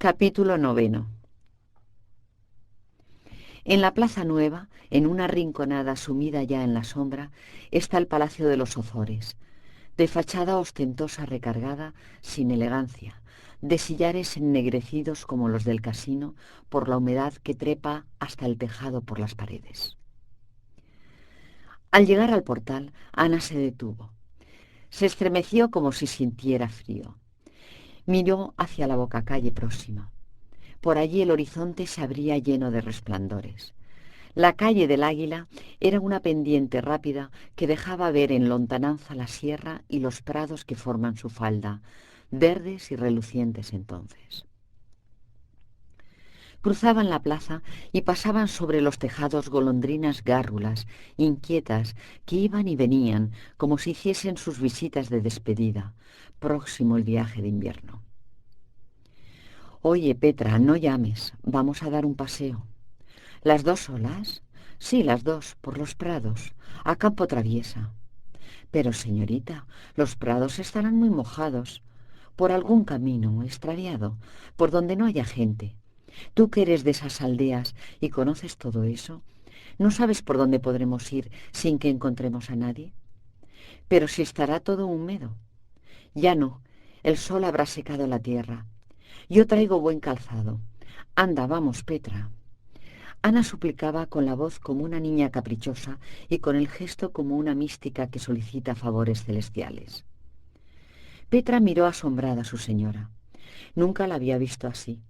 Capítulo 9. En la Plaza Nueva, en una rinconada sumida ya en la sombra, está el Palacio de los Ozores, de fachada ostentosa recargada, sin elegancia, de sillares ennegrecidos como los del casino por la humedad que trepa hasta el tejado por las paredes. Al llegar al portal, Ana se detuvo. Se estremeció como si sintiera frío. Miró hacia la bocacalle próxima. Por allí el horizonte se abría lleno de resplandores. La calle del Águila era una pendiente rápida que dejaba ver en lontananza la sierra y los prados que forman su falda, verdes y relucientes entonces. Cruzaban la plaza y pasaban sobre los tejados golondrinas gárrulas, inquietas, que iban y venían como si hiciesen sus visitas de despedida, próximo el viaje de invierno. «Oye, Petra, no llames, vamos a dar un paseo». «¿Las dos solas?» «Sí, las dos, por los prados, a campo traviesa». «Pero, señorita, los prados estarán muy mojados. Por algún camino extraviado, por donde no haya gente. Tú que eres de esas aldeas y conoces todo eso, ¿no sabes por dónde podremos ir sin que encontremos a nadie?» «Pero si estará todo húmedo». «Ya no, el sol habrá secado la tierra. Yo traigo buen calzado. Anda, vamos, Petra». Ana suplicaba con la voz como una niña caprichosa y con el gesto como una mística que solicita favores celestiales. Petra miró asombrada a su señora. Nunca la había visto así.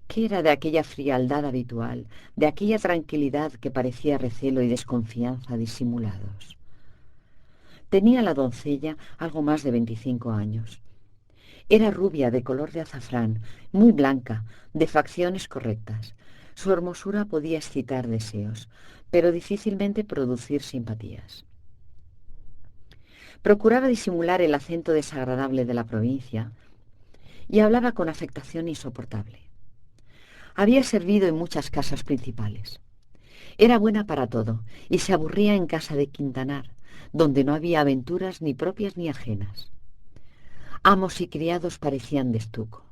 ¿Qué era de aquella frialdad habitual, de aquella tranquilidad que parecía recelo y desconfianza disimulados? Tenía la doncella algo más de 25 años. Era rubia, de color de azafrán, muy blanca, de facciones correctas. Su hermosura podía excitar deseos, pero difícilmente producir simpatías. Procuraba disimular el acento desagradable de la provincia y hablaba con afectación insoportable. Había servido en muchas casas principales. Era buena para todo y se aburría en casa de Quintanar, donde no había aventuras ni propias ni ajenas. Amos y criados parecían de estuco.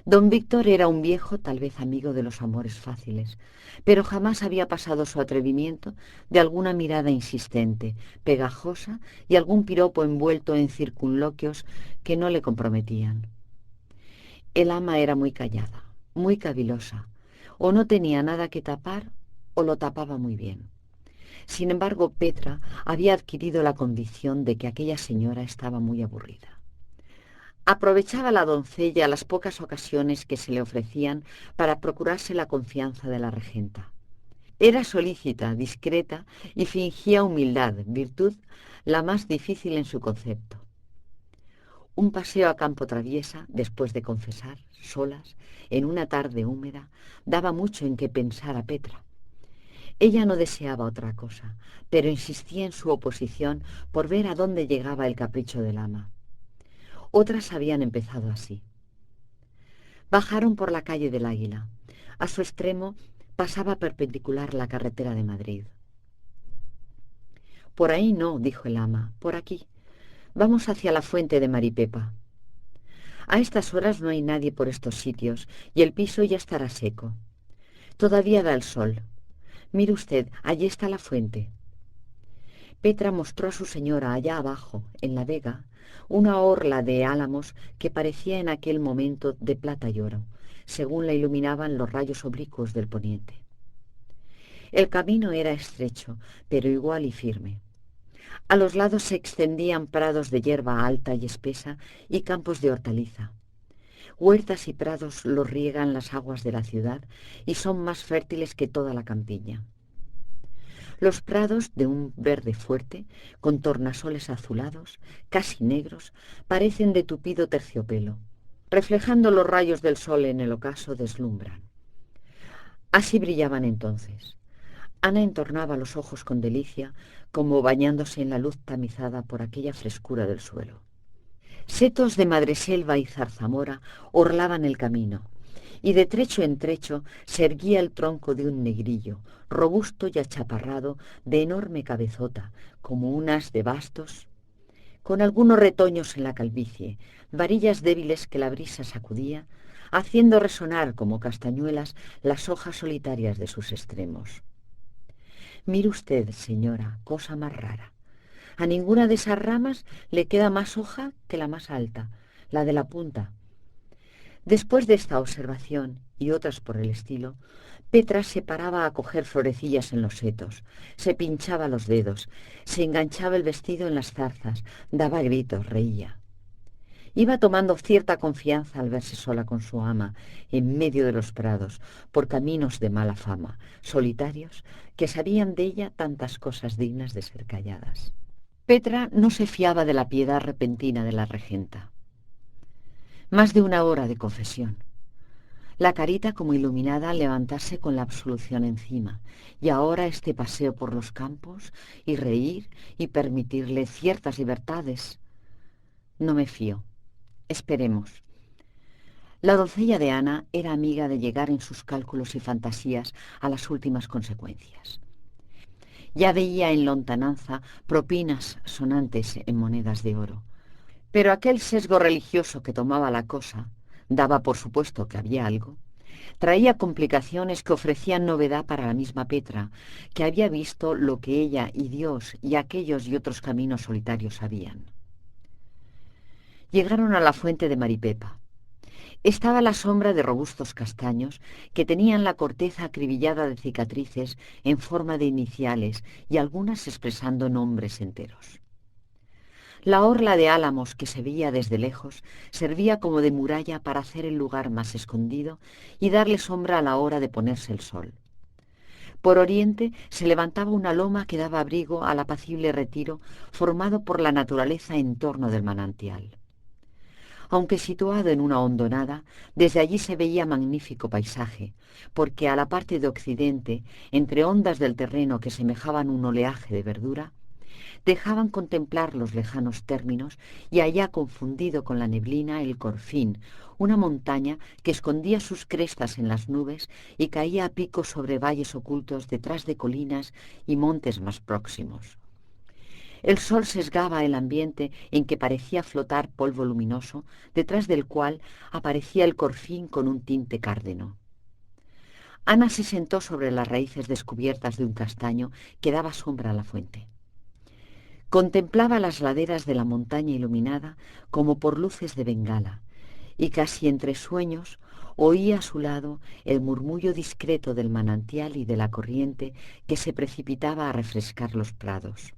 Don Víctor era un viejo, tal vez amigo de los amores fáciles, pero jamás había pasado su atrevimiento de alguna mirada insistente, pegajosa y algún piropo envuelto en circunloquios que no le comprometían. El ama era muy callada, muy cavilosa, o no tenía nada que tapar o lo tapaba muy bien. Sin embargo, Petra había adquirido la convicción de que aquella señora estaba muy aburrida. Aprovechaba la doncella las pocas ocasiones que se le ofrecían para procurarse la confianza de la regenta. Era solícita, discreta y fingía humildad, virtud la más difícil en su concepto. Un paseo a campo traviesa, después de confesar, solas, en una tarde húmeda, daba mucho en qué pensar a Petra. Ella no deseaba otra cosa, pero insistía en su oposición por ver a dónde llegaba el capricho del ama. Otras habían empezado así. Bajaron por la calle del Águila. A su extremo pasaba perpendicular la carretera de Madrid. «Por ahí no», dijo el ama, «por aquí. Vamos hacia la fuente de Maripepa. A estas horas no hay nadie por estos sitios y el piso ya estará seco. Todavía da el sol. Mire usted, allí está la fuente». Petra mostró a su señora allá abajo, en la vega, una orla de álamos que parecía en aquel momento de plata y oro, según la iluminaban los rayos oblicuos del poniente. El camino era estrecho, pero igual y firme. A los lados se extendían prados de hierba alta y espesa y campos de hortaliza. Huertas y prados los riegan las aguas de la ciudad y son más fértiles que toda la campiña. Los prados, de un verde fuerte, con tornasoles azulados, casi negros, parecen de tupido terciopelo. Reflejando los rayos del sol en el ocaso, deslumbran. Así brillaban entonces. Ana entornaba los ojos con delicia, como bañándose en la luz tamizada por aquella frescura del suelo. Setos de madreselva y zarzamora orlaban el camino, y de trecho en trecho se erguía el tronco de un negrillo, robusto y achaparrado, de enorme cabezota, como un as de bastos, con algunos retoños en la calvicie, varillas débiles que la brisa sacudía, haciendo resonar como castañuelas las hojas solitarias de sus extremos. Mire usted, señora, cosa más rara. A ninguna de esas ramas le queda más hoja que la más alta, la de la punta. Después de esta observación y otras por el estilo, Petra se paraba a coger florecillas en los setos, se pinchaba los dedos, se enganchaba el vestido en las zarzas, daba gritos, reía. Iba tomando cierta confianza al verse sola con su ama, en medio de los prados, por caminos de mala fama, solitarios, que sabían de ella tantas cosas dignas de ser calladas. Petra no se fiaba de la piedad repentina de la regenta. Más de una hora de confesión. La carita como iluminada al levantarse con la absolución encima, y ahora este paseo por los campos, y reír, y permitirle ciertas libertades. No me fío. Esperemos. La doncella de Ana era amiga de llegar en sus cálculos y fantasías a las últimas consecuencias. Ya veía en lontananza propinas sonantes en monedas de oro. Pero aquel sesgo religioso que tomaba la cosa, daba por supuesto que había algo, traía complicaciones que ofrecían novedad para la misma Petra, que había visto lo que ella y Dios y aquellos y otros caminos solitarios sabían. Llegaron a la fuente de Maripepa. Estaba a la sombra de robustos castaños que tenían la corteza acribillada de cicatrices en forma de iniciales y algunas expresando nombres enteros. La orla de álamos que se veía desde lejos servía como de muralla para hacer el lugar más escondido y darle sombra a la hora de ponerse el sol. Por oriente se levantaba una loma que daba abrigo al apacible retiro formado por la naturaleza en torno del manantial. Aunque situado en una hondonada, desde allí se veía magnífico paisaje, porque a la parte de occidente, entre ondas del terreno que semejaban un oleaje de verdura, dejaban contemplar los lejanos términos y allá confundido con la neblina el Corfín, una montaña que escondía sus crestas en las nubes y caía a pico sobre valles ocultos detrás de colinas y montes más próximos. El sol sesgaba el ambiente en que parecía flotar polvo luminoso, detrás del cual aparecía el Corfín con un tinte cárdeno. Ana se sentó sobre las raíces descubiertas de un castaño que daba sombra a la fuente. Contemplaba las laderas de la montaña iluminada como por luces de bengala, y casi entre sueños oía a su lado el murmullo discreto del manantial y de la corriente que se precipitaba a refrescar los prados.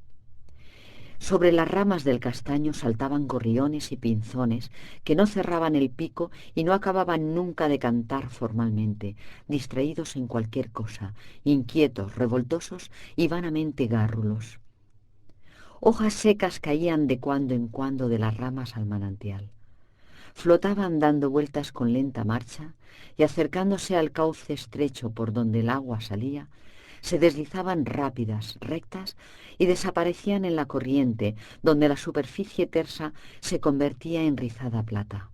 Sobre las ramas del castaño saltaban gorriones y pinzones que no cerraban el pico y no acababan nunca de cantar formalmente, distraídos en cualquier cosa, inquietos, revoltosos y vanamente gárrulos. Hojas secas caían de cuando en cuando de las ramas al manantial. Flotaban dando vueltas con lenta marcha y acercándose al cauce estrecho por donde el agua salía, se deslizaban rápidas, rectas y desaparecían en la corriente, donde la superficie tersa se convertía en rizada plata.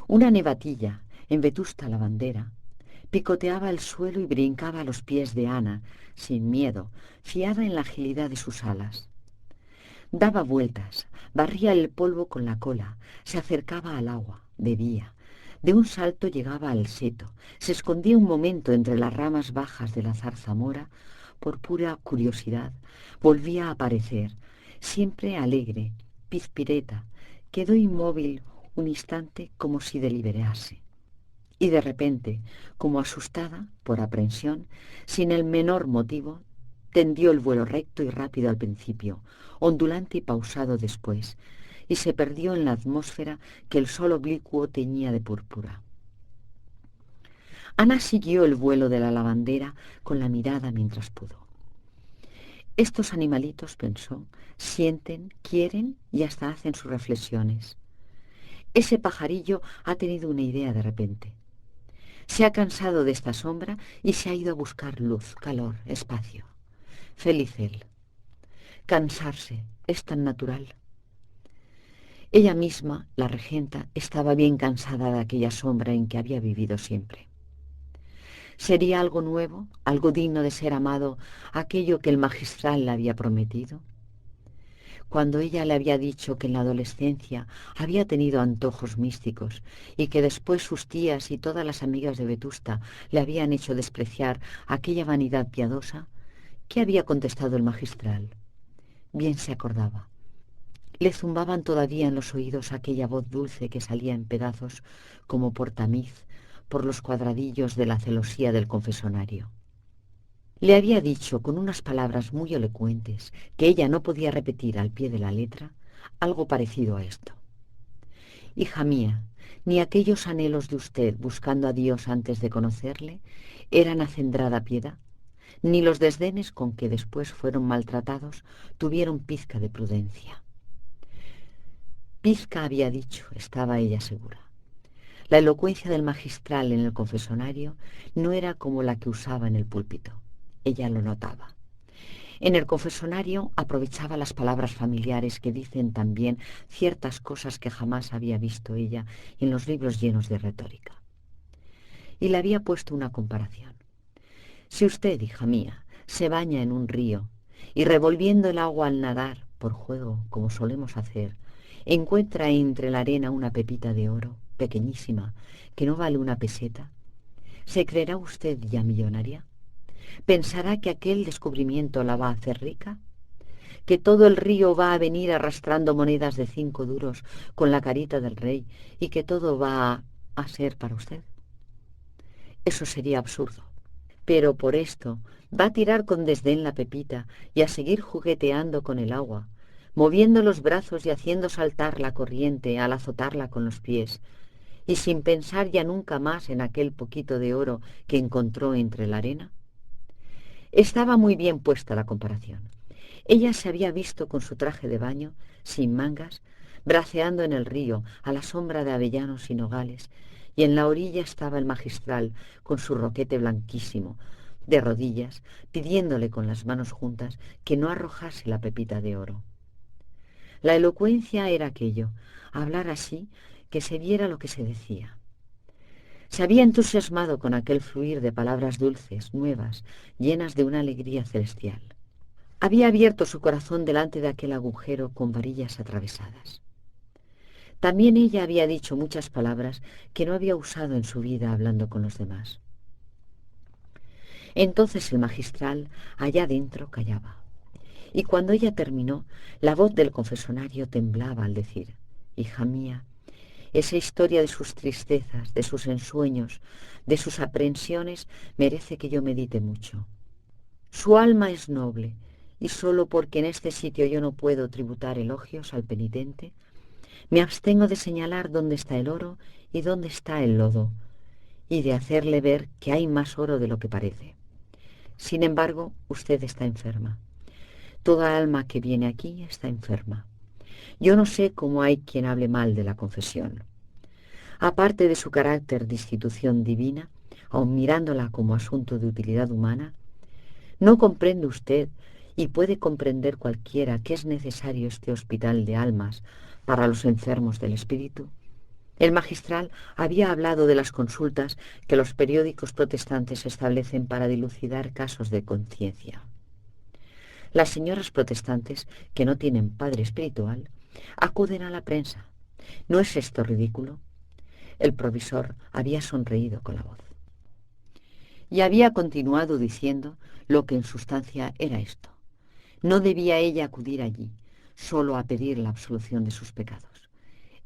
Una nevatilla, en vetusta lavandera, picoteaba el suelo y brincaba a los pies de Ana, sin miedo, fiada en la agilidad de sus alas. Daba vueltas, barría el polvo con la cola, se acercaba al agua, bebía. De un salto llegaba al seto, se escondía un momento entre las ramas bajas de la zarzamora, por pura curiosidad, volvía a aparecer, siempre alegre, pizpireta, quedó inmóvil un instante como si deliberase. Y de repente, como asustada, por aprensión, sin el menor motivo, tendió el vuelo recto y rápido al principio, ondulante y pausado después, y se perdió en la atmósfera que el sol oblicuo teñía de púrpura. Ana siguió el vuelo de la lavandera con la mirada mientras pudo. Estos animalitos, pensó, sienten, quieren y hasta hacen sus reflexiones. Ese pajarillo ha tenido una idea de repente. Se ha cansado de esta sombra y se ha ido a buscar luz, calor, espacio. Feliz él. Cansarse es tan natural. Ella misma, la regenta, estaba bien cansada de aquella sombra en que había vivido siempre. ¿Sería algo nuevo, algo digno de ser amado, aquello que el magistral le había prometido? cuando ella le había dicho que en la adolescencia había tenido antojos místicos y que después sus tías y todas las amigas de Vetusta le habían hecho despreciar aquella vanidad piadosa, ¿qué había contestado el magistral? Bien se acordaba. Le zumbaban todavía en los oídos aquella voz dulce que salía en pedazos como por tamiz por los cuadradillos de la celosía del confesonario. Le había dicho con unas palabras muy elocuentes que ella no podía repetir al pie de la letra algo parecido a esto. Hija mía, ni aquellos anhelos de usted buscando a Dios antes de conocerle eran acendrada piedad, ni los desdenes con que después fueron maltratados tuvieron pizca de prudencia. Pizca había dicho, estaba ella segura. La elocuencia del magistral en el confesonario no era como la que usaba en el púlpito. Ella lo notaba. En el confesonario aprovechaba las palabras familiares que dicen también ciertas cosas que jamás había visto ella en los libros llenos de retórica. Y le había puesto una comparación. Si usted, hija mía, se baña en un río y revolviendo el agua al nadar, por juego, como solemos hacer, encuentra entre la arena una pepita de oro, pequeñísima, que no vale una peseta, ¿se creerá usted ya millonaria? ¿Pensará que aquel descubrimiento la va a hacer rica? ¿Que todo el río va a venir arrastrando monedas de 5 duros con la carita del rey y que todo va a ser para usted? Eso sería absurdo. Pero por esto va a tirar con desdén la pepita y a seguir jugueteando con el agua, moviendo los brazos y haciendo saltar la corriente al azotarla con los pies, y sin pensar ya nunca más en aquel poquito de oro que encontró entre la arena. Estaba muy bien puesta la comparación. Ella se había visto con su traje de baño, sin mangas, braceando en el río, a la sombra de avellanos y nogales, y en la orilla estaba el magistral, con su roquete blanquísimo, de rodillas, pidiéndole con las manos juntas que no arrojase la pepita de oro. La elocuencia era aquello, hablar así, que se viera lo que se decía. Se había entusiasmado con aquel fluir de palabras dulces, nuevas, llenas de una alegría celestial. Había abierto su corazón delante de aquel agujero con varillas atravesadas. También ella había dicho muchas palabras que no había usado en su vida hablando con los demás. Entonces el magistral, allá dentro, callaba. Y cuando ella terminó, la voz del confesonario temblaba al decir: hija mía, esa historia de sus tristezas, de sus ensueños, de sus aprensiones, merece que yo medite mucho. Su alma es noble, y sólo porque en este sitio yo no puedo tributar elogios al penitente, me abstengo de señalar dónde está el oro y dónde está el lodo, y de hacerle ver que hay más oro de lo que parece. Sin embargo, usted está enferma. Toda alma que viene aquí está enferma. Yo no sé cómo hay quien hable mal de la confesión. Aparte de su carácter de institución divina, aun mirándola como asunto de utilidad humana, ¿no comprende usted, y puede comprender cualquiera, que es necesario este hospital de almas para los enfermos del espíritu? El magistral había hablado de las consultas que los periódicos protestantes establecen para dilucidar casos de conciencia. Las señoras protestantes, que no tienen padre espiritual, acuden a la prensa. ¿No es esto ridículo? El provisor había sonreído con la voz. Y había continuado diciendo lo que en sustancia era esto. No debía ella acudir allí, solo a pedir la absolución de sus pecados.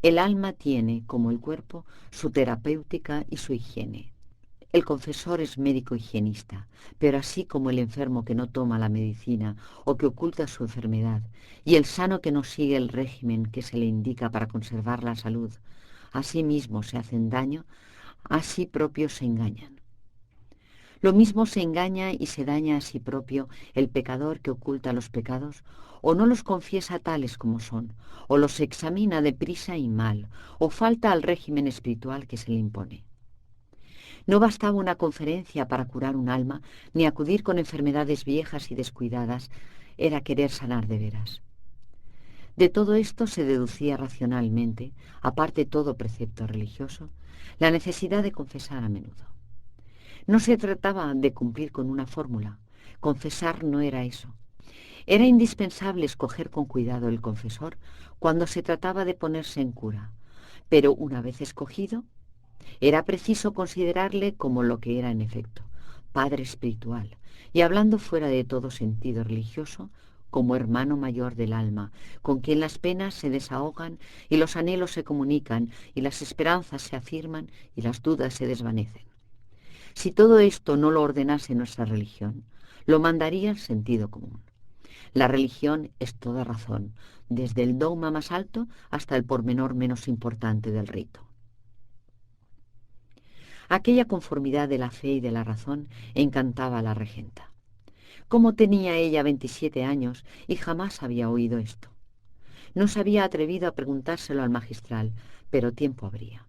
El alma tiene, como el cuerpo, su terapéutica y su higiene. El confesor es médico higienista, pero así como el enfermo que no toma la medicina o que oculta su enfermedad, y el sano que no sigue el régimen que se le indica para conservar la salud, a sí mismos se hacen daño, a sí propios se engañan. Lo mismo se engaña y se daña a sí propio el pecador que oculta los pecados, o no los confiesa tales como son, o los examina deprisa y mal, o falta al régimen espiritual que se le impone. No bastaba una conferencia para curar un alma, ni acudir con enfermedades viejas y descuidadas, era querer sanar de veras. De todo esto se deducía racionalmente, aparte todo precepto religioso, la necesidad de confesar a menudo. No se trataba de cumplir con una fórmula. Confesar no era eso. Era indispensable escoger con cuidado el confesor cuando se trataba de ponerse en cura, pero una vez escogido, era preciso considerarle como lo que era en efecto, padre espiritual, y hablando fuera de todo sentido religioso, como hermano mayor del alma, con quien las penas se desahogan y los anhelos se comunican y las esperanzas se afirman y las dudas se desvanecen. Si todo esto no lo ordenase nuestra religión, lo mandaría el sentido común. La religión es toda razón, desde el dogma más alto hasta el pormenor menos importante del rito. Aquella conformidad de la fe y de la razón encantaba a la regenta. ¿Cómo tenía ella 27 años y jamás había oído esto? No se había atrevido a preguntárselo al magistral, pero tiempo habría.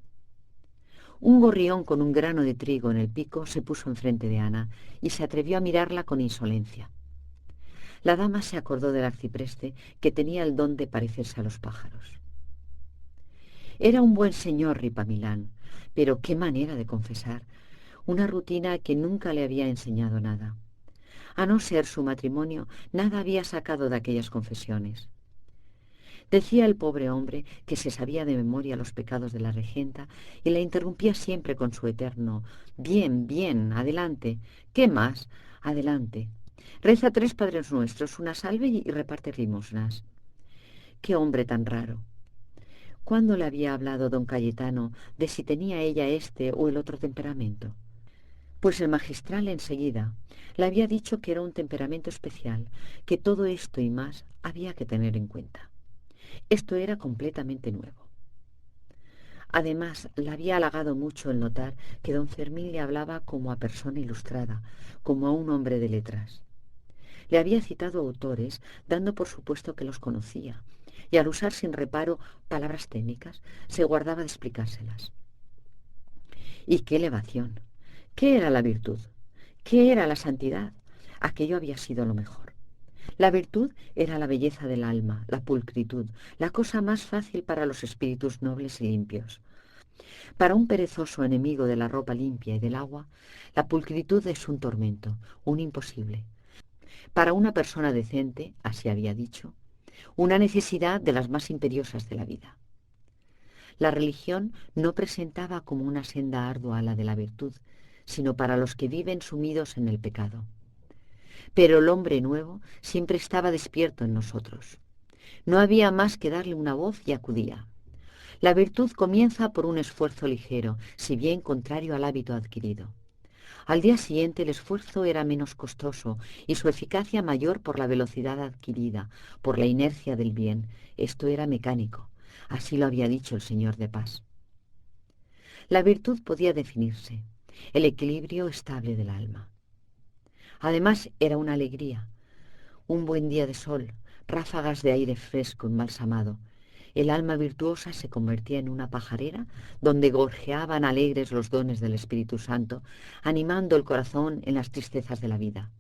Un gorrión con un grano de trigo en el pico se puso enfrente de Ana y se atrevió a mirarla con insolencia. La dama se acordó del arcipreste, que tenía el don de parecerse a los pájaros. Era un buen señor Ripamilán, pero qué manera de confesar, una rutina que nunca le había enseñado nada. A no ser su matrimonio, nada había sacado de aquellas confesiones. Decía el pobre hombre que se sabía de memoria los pecados de la regenta y la interrumpía siempre con su eterno «Bien, bien, adelante. ¿Qué más? Adelante. Reza 3 Padres Nuestros, una salve y reparte limosnas». ¡Qué hombre tan raro! ¿Cuándo le había hablado don Cayetano de si tenía ella este o el otro temperamento? Pues el magistral enseguida le había dicho que era un temperamento especial, que todo esto y más había que tener en cuenta. Esto era completamente nuevo. Además, le había halagado mucho el notar que don Fermín le hablaba como a persona ilustrada, como a un hombre de letras. Le había citado autores, dando por supuesto que los conocía, y al usar sin reparo palabras técnicas, se guardaba de explicárselas. ¿Y qué elevación? ¿Qué era la virtud? ¿Qué era la santidad? Aquello había sido lo mejor. La virtud era la belleza del alma, la pulcritud, la cosa más fácil para los espíritus nobles y limpios. Para un perezoso enemigo de la ropa limpia y del agua, la pulcritud es un tormento, un imposible. Para una persona decente, así había dicho, una necesidad de las más imperiosas de la vida. La religión no presentaba como una senda ardua la de la virtud, sino para los que viven sumidos en el pecado. Pero el hombre nuevo siempre estaba despierto en nosotros. No había más que darle una voz y acudía. La virtud comienza por un esfuerzo ligero, si bien contrario al hábito adquirido. Al día siguiente el esfuerzo era menos costoso y su eficacia mayor por la velocidad adquirida, por la inercia del bien. Esto era mecánico. Así lo había dicho el señor de Pas. La virtud podía definirse, el equilibrio estable del alma. Además era una alegría, un buen día de sol, ráfagas de aire fresco embalsamado. El alma virtuosa se convertía en una pajarera donde gorjeaban alegres los dones del Espíritu Santo, animando el corazón en las tristezas de la vida.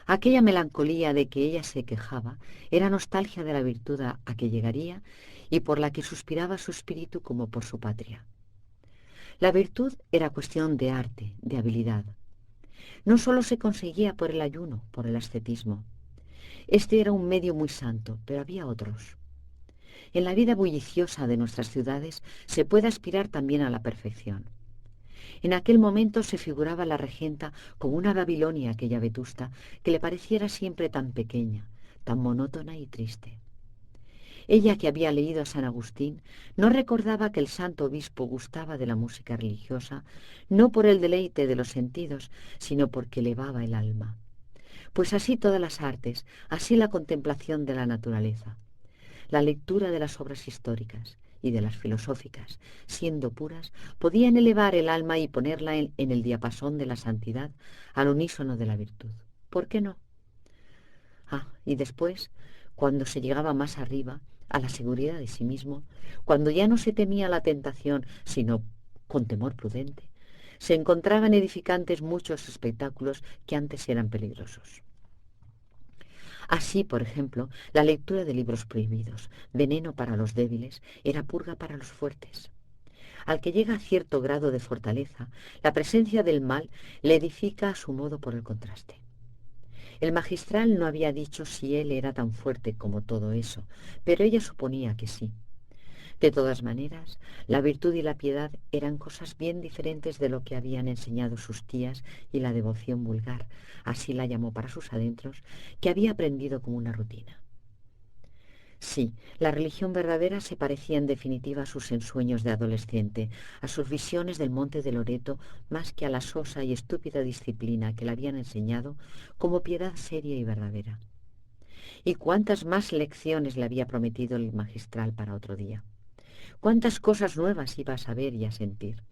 Aquella melancolía de que ella se quejaba era nostalgia de la virtud a que llegaría y por la que suspiraba su espíritu como por su patria. La virtud era cuestión de arte, de habilidad. No sólo se conseguía por el ayuno, por el ascetismo. Este era un medio muy santo, pero había otros. En la vida bulliciosa de nuestras ciudades se puede aspirar también a la perfección. En aquel momento se figuraba la regenta como una Babilonia aquella vetusta que le pareciera siempre tan pequeña, tan monótona y triste. Ella, que había leído a San Agustín, no recordaba que el santo obispo gustaba de la música religiosa, no por el deleite de los sentidos, sino porque elevaba el alma. Pues así todas las artes, así la contemplación de la naturaleza, la lectura de las obras históricas y de las filosóficas, siendo puras, podían elevar el alma y ponerla en el diapasón de la santidad al unísono de la virtud. ¿Por qué no? Y después, cuando se llegaba más arriba, a la seguridad de sí mismo, cuando ya no se temía la tentación, sino con temor prudente, se encontraban edificantes muchos espectáculos que antes eran peligrosos. Así, por ejemplo, la lectura de libros prohibidos, veneno para los débiles, era purga para los fuertes. Al que llega a cierto grado de fortaleza, la presencia del mal le edifica a su modo por el contraste. El magistral no había dicho si él era tan fuerte como todo eso, pero ella suponía que sí. De todas maneras, la virtud y la piedad eran cosas bien diferentes de lo que habían enseñado sus tías y la devoción vulgar, así la llamó para sus adentros, que había aprendido como una rutina. Sí, la religión verdadera se parecía en definitiva a sus ensueños de adolescente, a sus visiones del monte de Loreto, más que a la sosa y estúpida disciplina que le habían enseñado como piedad seria y verdadera. ¿Y cuántas más lecciones le había prometido el magistral para otro día? ¿Cuántas cosas nuevas iba a saber y a sentir?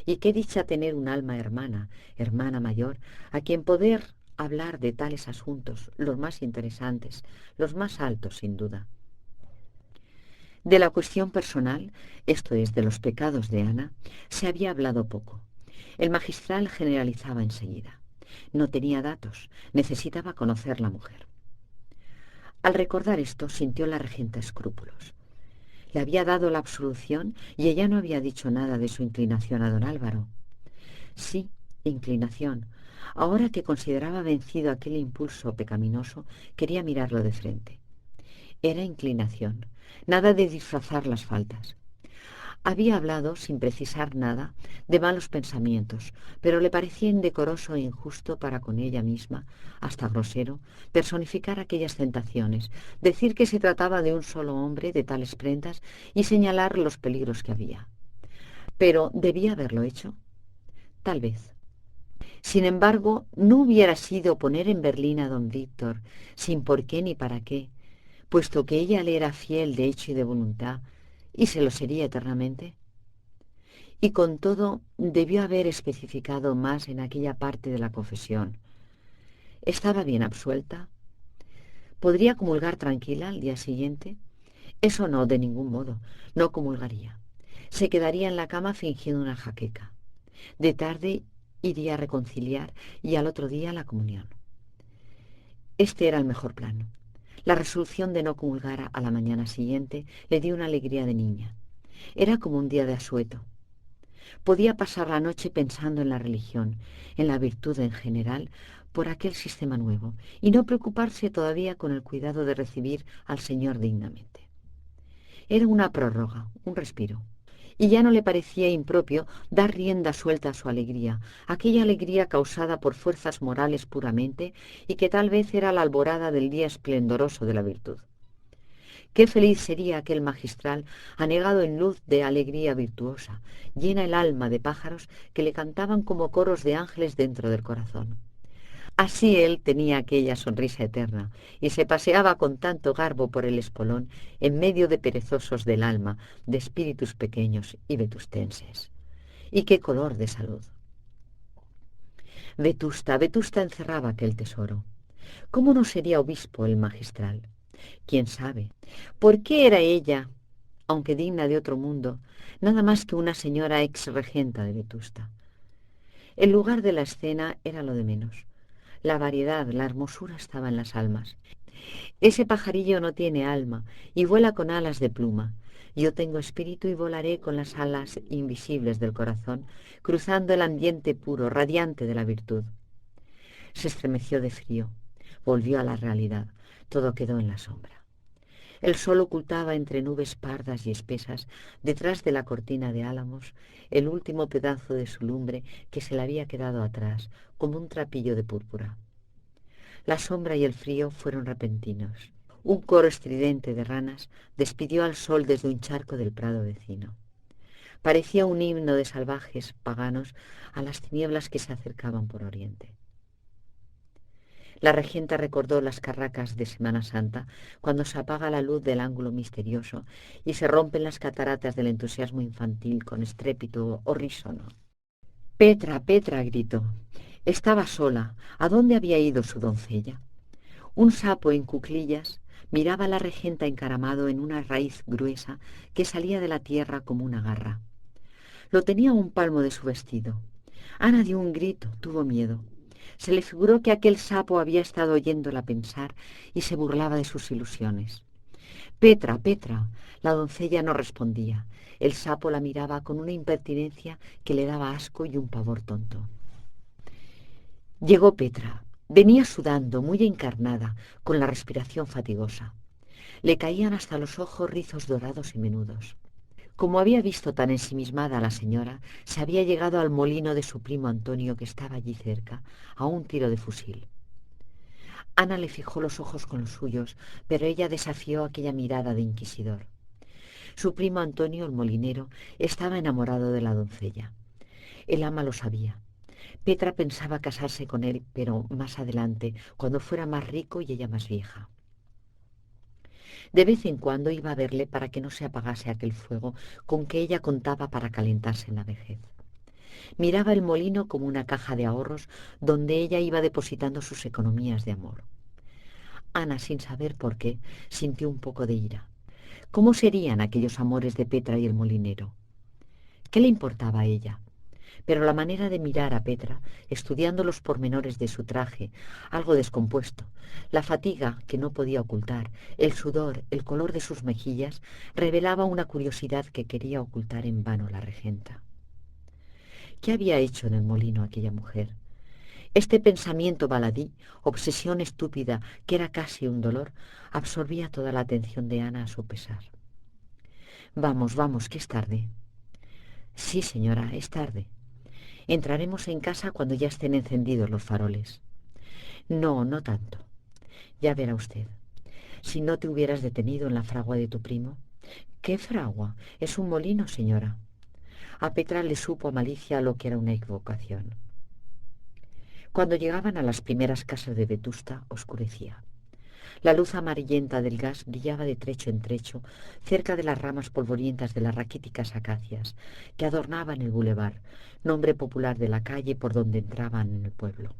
Y qué dicha tener un alma hermana, hermana mayor, a quien poder hablar de tales asuntos, los más interesantes, los más altos sin duda. De la cuestión personal, esto es, de los pecados de Ana, se había hablado poco. El magistral generalizaba enseguida. No tenía datos, necesitaba conocer la mujer. Al recordar esto, sintió la regenta escrúpulos. Le había dado la absolución y ella no había dicho nada de su inclinación a don Álvaro. Sí, inclinación. Ahora que consideraba vencido aquel impulso pecaminoso, quería mirarlo de frente. Era inclinación, nada de disfrazar las faltas. Había hablado, sin precisar nada, de malos pensamientos, pero le parecía indecoroso e injusto para con ella misma, hasta grosero, personificar aquellas tentaciones, decir que se trataba de un solo hombre de tales prendas y señalar los peligros que había. Pero ¿debía haberlo hecho? Tal vez. Sin embargo, no hubiera sido poner en Berlín a don Víctor, sin por qué ni para qué, puesto que ella le era fiel de hecho y de voluntad, y se lo sería eternamente. Y con todo debió haber especificado más en aquella parte de la confesión. ¿Estaba bien absuelta? ¿Podría comulgar tranquila al día siguiente? Eso no, de ningún modo, no comulgaría. Se quedaría en la cama fingiendo una jaqueca. De tarde iría a reconciliar y al otro día la comunión. Este era el mejor plan. La resolución de no comulgar a la mañana siguiente le dio una alegría de niña. Era como un día de asueto. Podía pasar la noche pensando en la religión, en la virtud en general, por aquel sistema nuevo, y no preocuparse todavía con el cuidado de recibir al Señor dignamente. Era una prórroga, un respiro. Y ya no le parecía impropio dar rienda suelta a su alegría, aquella alegría causada por fuerzas morales puramente y que tal vez era la alborada del día esplendoroso de la virtud. Qué feliz sería aquel magistral anegado en luz de alegría virtuosa, llena el alma de pájaros que le cantaban como coros de ángeles dentro del corazón. Así él tenía aquella sonrisa eterna y se paseaba con tanto garbo por el espolón en medio de perezosos del alma, de espíritus pequeños y vetustenses. Y qué color de salud. Vetusta, Vetusta encerraba aquel tesoro. ¿Cómo no sería obispo el magistral? ¿Quién sabe? ¿Por qué era ella, aunque digna de otro mundo, nada más que una señora ex regenta de Vetusta? El lugar de la escena era lo de menos. La variedad, la hermosura estaba en las almas. Ese pajarillo no tiene alma y vuela con alas de pluma. Yo tengo espíritu y volaré con las alas invisibles del corazón, cruzando el ambiente puro, radiante de la virtud. Se estremeció de frío, volvió a la realidad, todo quedó en la sombra. El sol ocultaba entre nubes pardas y espesas, detrás de la cortina de álamos, el último pedazo de su lumbre que se le había quedado atrás, como un trapillo de púrpura. La sombra y el frío fueron repentinos. Un coro estridente de ranas despidió al sol desde un charco del prado vecino. Parecía un himno de salvajes paganos a las tinieblas que se acercaban por oriente. La regenta recordó las carracas de Semana Santa, cuando se apaga la luz del ángulo misterioso y se rompen las cataratas del entusiasmo infantil con estrépito horrísono. Petra, Petra, gritó. Estaba sola. ¿A dónde había ido su doncella? Un sapo en cuclillas miraba a la regenta encaramado en una raíz gruesa que salía de la tierra como una garra. Lo tenía a un palmo de su vestido. Ana dio un grito, tuvo miedo. Se le figuró que aquel sapo había estado oyéndola pensar y se burlaba de sus ilusiones. Petra, Petra. La doncella no respondía. El sapo la miraba con una impertinencia que le daba asco y un pavor tonto. Llegó Petra. Venía sudando, muy encarnada, con la respiración fatigosa. Le caían hasta los ojos rizos dorados y menudos. Como había visto tan ensimismada a la señora, se había llegado al molino de su primo Antonio, que estaba allí cerca, a un tiro de fusil. Ana le fijó los ojos con los suyos, pero ella desafió aquella mirada de inquisidor. Su primo Antonio, el molinero, estaba enamorado de la doncella. El ama lo sabía. Petra pensaba casarse con él, pero más adelante, cuando fuera más rico y ella más vieja. De vez en cuando iba a verle para que no se apagase aquel fuego con que ella contaba para calentarse en la vejez. Miraba el molino como una caja de ahorros donde ella iba depositando sus economías de amor. Ana, sin saber por qué, sintió un poco de ira. ¿Cómo serían aquellos amores de Petra y el molinero? ¿Qué le importaba a ella? Pero la manera de mirar a Petra, estudiando los pormenores de su traje, algo descompuesto, la fatiga que no podía ocultar, el sudor, el color de sus mejillas, revelaba una curiosidad que quería ocultar en vano la regenta. ¿Qué había hecho en el molino aquella mujer? Este pensamiento baladí, obsesión estúpida, que era casi un dolor, absorbía toda la atención de Ana a su pesar. Vamos, vamos, que es tarde. Sí, señora, es tarde. Entraremos en casa cuando ya estén encendidos los faroles. No, no tanto. Ya verá usted. Si no te hubieras detenido en la fragua de tu primo. ¿Qué fragua? Es un molino, señora. A Petra le supo a malicia lo que era una equivocación. Cuando llegaban a las primeras casas de Vetusta, oscurecía. La luz amarillenta del gas brillaba de trecho en trecho cerca de las ramas polvorientas de las raquíticas acacias que adornaban el bulevar, nombre popular de la calle por donde entraban en el pueblo.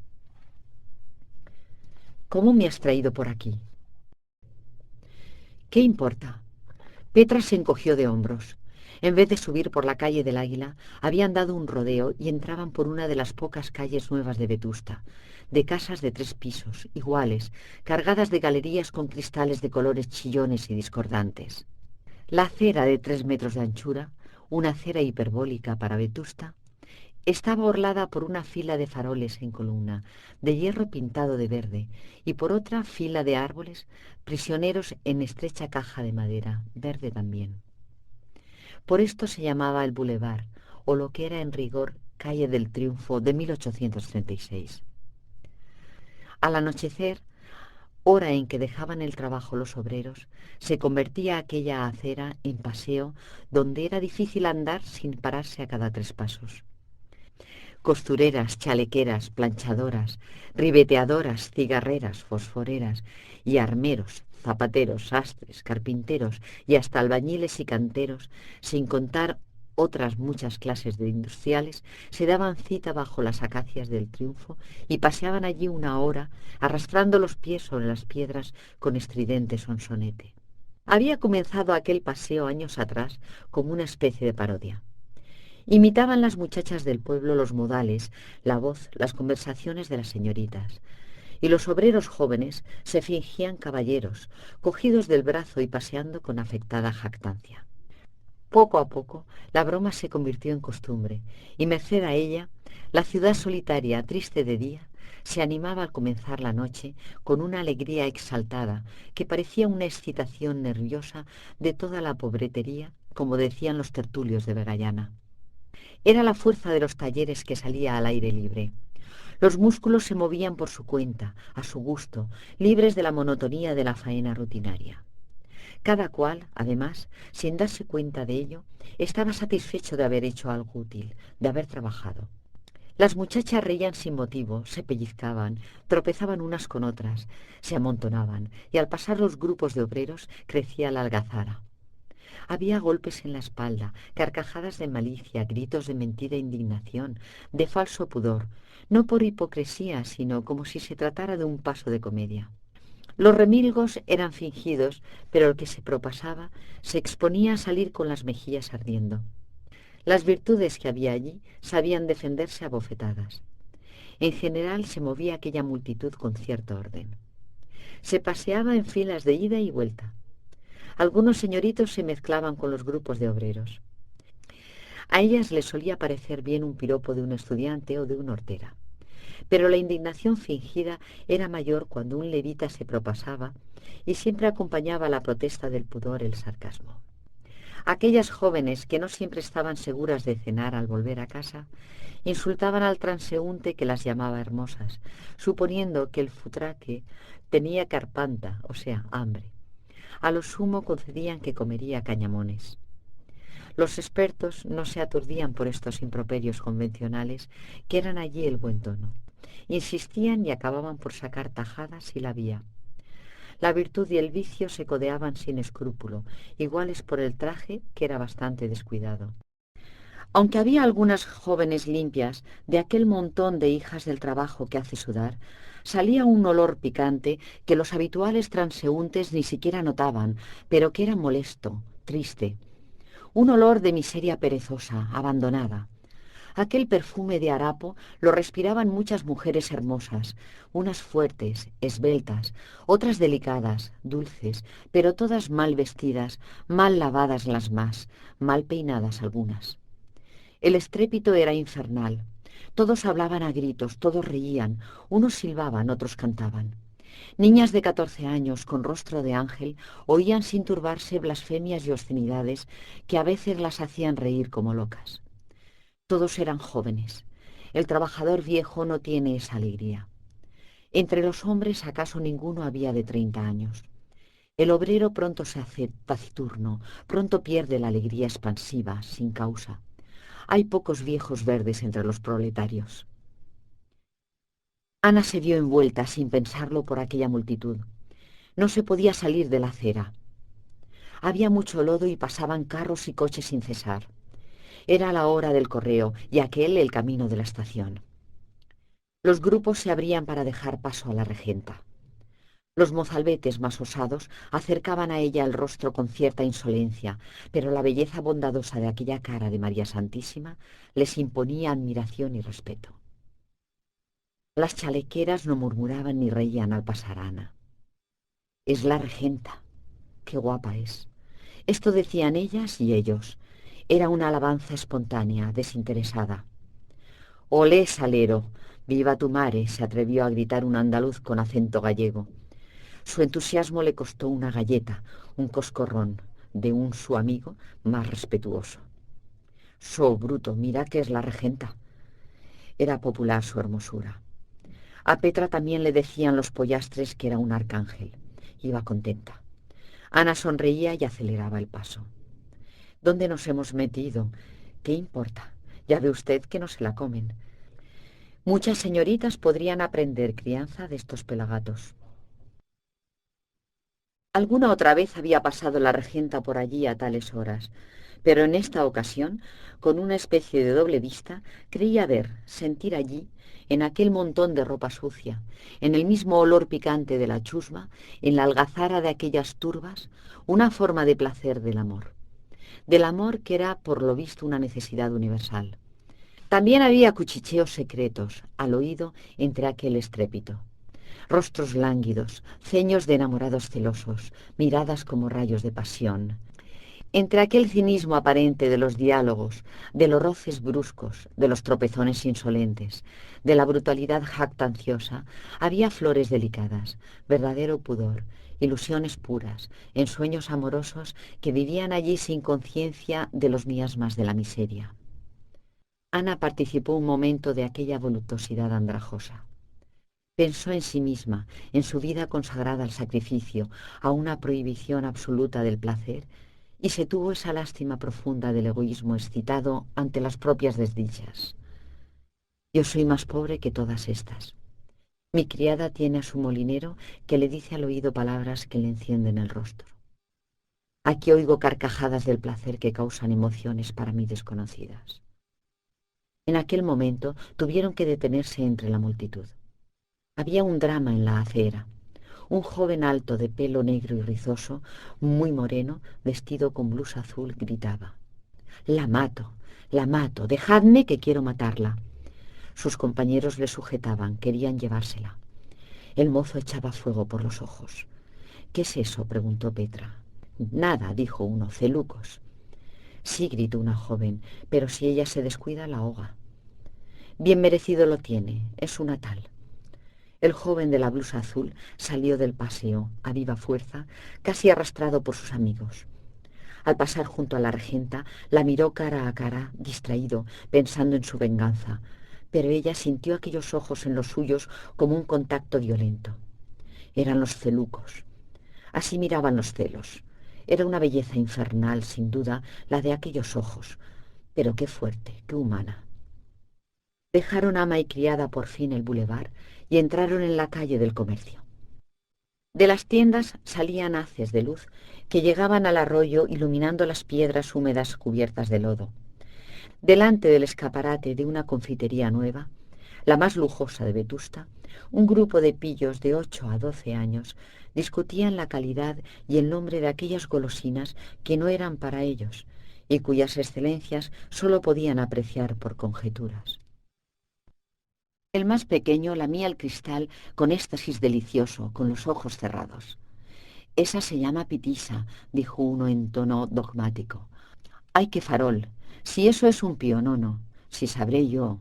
¿Cómo me has traído por aquí? ¿Qué importa? Petra se encogió de hombros. En vez de subir por la calle del Águila, habían dado un rodeo y entraban por una de las pocas calles nuevas de Vetusta, de casas de 3 pisos, iguales, cargadas de galerías con cristales de colores chillones y discordantes. La acera de 3 metros de anchura, una acera hiperbólica para Vetusta, estaba orlada por una fila de faroles en columna, de hierro pintado de verde, y por otra fila de árboles, prisioneros en estrecha caja de madera, verde también. Por esto se llamaba el Boulevard, o lo que era en rigor Calle del Triunfo de 1836. Al anochecer, hora en que dejaban el trabajo los obreros, se convertía aquella acera en paseo donde era difícil andar sin pararse a cada 3 pasos. Costureras, chalequeras, planchadoras, ribeteadoras, cigarreras, fosforeras y armeros, zapateros, sastres, carpinteros y hasta albañiles y canteros, sin contar otras muchas clases de industriales, se daban cita bajo las acacias del Triunfo y paseaban allí una hora, arrastrando los pies sobre las piedras con estridente sonsonete. Había comenzado aquel paseo años atrás como una especie de parodia. Imitaban las muchachas del pueblo los modales, la voz, las conversaciones de las señoritas. Y los obreros jóvenes se fingían caballeros, cogidos del brazo y paseando con afectada jactancia. Poco a poco, la broma se convirtió en costumbre, y merced a ella, la ciudad solitaria, triste de día, se animaba al comenzar la noche con una alegría exaltada que parecía una excitación nerviosa de toda la pobretería, como decían los tertulios de Vegallana. Era la fuerza de los talleres que salía al aire libre. Los músculos se movían por su cuenta, a su gusto, libres de la monotonía de la faena rutinaria. Cada cual, además, sin darse cuenta de ello, estaba satisfecho de haber hecho algo útil, de haber trabajado. Las muchachas reían sin motivo, se pellizcaban, tropezaban unas con otras, se amontonaban, y al pasar los grupos de obreros crecía la algazara. Había golpes en la espalda, carcajadas de malicia, gritos de mentira e indignación, de falso pudor, no por hipocresía, sino como si se tratara de un paso de comedia. Los remilgos eran fingidos, pero el que se propasaba se exponía a salir con las mejillas ardiendo. Las virtudes que había allí sabían defenderse a bofetadas. En general se movía aquella multitud con cierto orden. Se paseaba en filas de ida y vuelta. Algunos señoritos se mezclaban con los grupos de obreros. A ellas les solía parecer bien un piropo de un estudiante o de una hortera. pero la indignación fingida era mayor cuando un levita se propasaba y siempre acompañaba a la protesta del pudor el sarcasmo. Aquellas jóvenes que no siempre estaban seguras de cenar al volver a casa, insultaban al transeúnte que las llamaba hermosas, suponiendo que el futraque tenía carpanta, o sea, hambre. A lo sumo concedían que comería cañamones. Los expertos no se aturdían por estos improperios convencionales, que eran allí el buen tono. Insistían y acababan por sacar tajadas si la había. La virtud y el vicio se codeaban sin escrúpulo, iguales por el traje, que era bastante descuidado. Aunque había algunas jóvenes limpias, de aquel montón de hijas del trabajo que hace sudar, salía un olor picante que los habituales transeúntes ni siquiera notaban, pero que era molesto, triste. Un olor de miseria perezosa, abandonada. Aquel perfume de harapo lo respiraban muchas mujeres hermosas, unas fuertes, esbeltas, otras delicadas, dulces, pero todas mal vestidas, mal lavadas las más, mal peinadas algunas. El estrépito era infernal. Todos hablaban a gritos, todos reían, unos silbaban, otros cantaban. Niñas de 14 años, con rostro de ángel, oían sin turbarse blasfemias y obscenidades que a veces las hacían reír como locas. Todos eran jóvenes. El trabajador viejo no tiene esa alegría. Entre los hombres acaso ninguno había de 30 años. El obrero pronto se hace taciturno, pronto pierde la alegría expansiva, sin causa. Hay pocos viejos verdes entre los proletarios. Ana se vio envuelta, sin pensarlo, por aquella multitud. No se podía salir de la acera. Había mucho lodo y pasaban carros y coches sin cesar. Era la hora del correo y aquel el camino de la estación. Los grupos se abrían para dejar paso a la regenta. Los mozalbetes más osados acercaban a ella el rostro con cierta insolencia, pero la belleza bondadosa de aquella cara de María Santísima les imponía admiración y respeto. Las chalequeras no murmuraban ni reían al pasar a Ana. «Es la regenta. Qué guapa es». Esto decían ellas y ellos. Era una alabanza espontánea, desinteresada. «Olé, salero! ¡Viva tu mare!», se atrevió a gritar un andaluz con acento gallego. Su entusiasmo le costó una galleta, un coscorrón, de un su amigo más respetuoso. «So, bruto, mira que es la regenta». Era popular su hermosura. A Petra también le decían los pollastres que era un arcángel. Iba contenta. Ana sonreía y aceleraba el paso. «¿Dónde nos hemos metido? ¿Qué importa? Ya ve usted que no se la comen». Muchas señoritas podrían aprender crianza de estos pelagatos. Alguna otra vez había pasado la regenta por allí a tales horas, pero en esta ocasión, con una especie de doble vista, creía ver, sentir allí, en aquel montón de ropa sucia, en el mismo olor picante de la chusma, en la algazara de aquellas turbas, una forma de placer del amor que era por lo visto una necesidad universal. También había cuchicheos secretos, al oído, entre aquel estrépito. Rostros lánguidos, ceños de enamorados celosos, miradas como rayos de pasión. Entre aquel cinismo aparente de los diálogos, de los roces bruscos, de los tropezones insolentes, de la brutalidad jactanciosa, había flores delicadas, verdadero pudor, ilusiones puras, ensueños amorosos que vivían allí sin conciencia de los miasmas de la miseria. Ana participó un momento de aquella voluptuosidad andrajosa. Pensó en sí misma, en su vida consagrada al sacrificio, a una prohibición absoluta del placer, y se tuvo esa lástima profunda del egoísmo excitado ante las propias desdichas. Yo soy más pobre que todas estas. Mi criada tiene a su molinero que le dice al oído palabras que le encienden el rostro. Aquí oigo carcajadas del placer que causan emociones para mí desconocidas. En aquel momento tuvieron que detenerse entre la multitud. Había un drama en la acera. Un joven alto de pelo negro y rizoso, muy moreno, vestido con blusa azul, gritaba: la mato, dejadme que quiero matarla». Sus compañeros le sujetaban, querían llevársela. El mozo echaba fuego por los ojos. «¿Qué es eso?», preguntó Petra. «Nada», dijo uno, «celucos». «Sí», gritó una joven, «pero si ella se descuida la ahoga». Bien merecido lo tiene, es una tal. El joven de la blusa azul salió del paseo a viva fuerza, casi arrastrado por sus amigos. Al pasar junto a la regenta, la miró cara a cara, distraído, pensando en su venganza, pero ella sintió aquellos ojos en los suyos como un contacto violento. Eran los celucos. Así miraban los celos. Era una belleza infernal, sin duda, la de aquellos ojos, pero qué fuerte, qué humana. Dejaron ama y criada por fin el bulevar y entraron en la calle del comercio. De las tiendas salían haces de luz que llegaban al arroyo iluminando las piedras húmedas cubiertas de lodo. Delante del escaparate de una confitería nueva, la más lujosa de Vetusta, un grupo de pillos de 8 a 12 años discutían la calidad y el nombre de aquellas golosinas que no eran para ellos y cuyas excelencias sólo podían apreciar por conjeturas. El más pequeño lamía el cristal con éxtasis delicioso, con los ojos cerrados. «Esa se llama pitisa», dijo uno en tono dogmático. «¡Ay, qué farol! Si eso es un pionono, si sabré yo».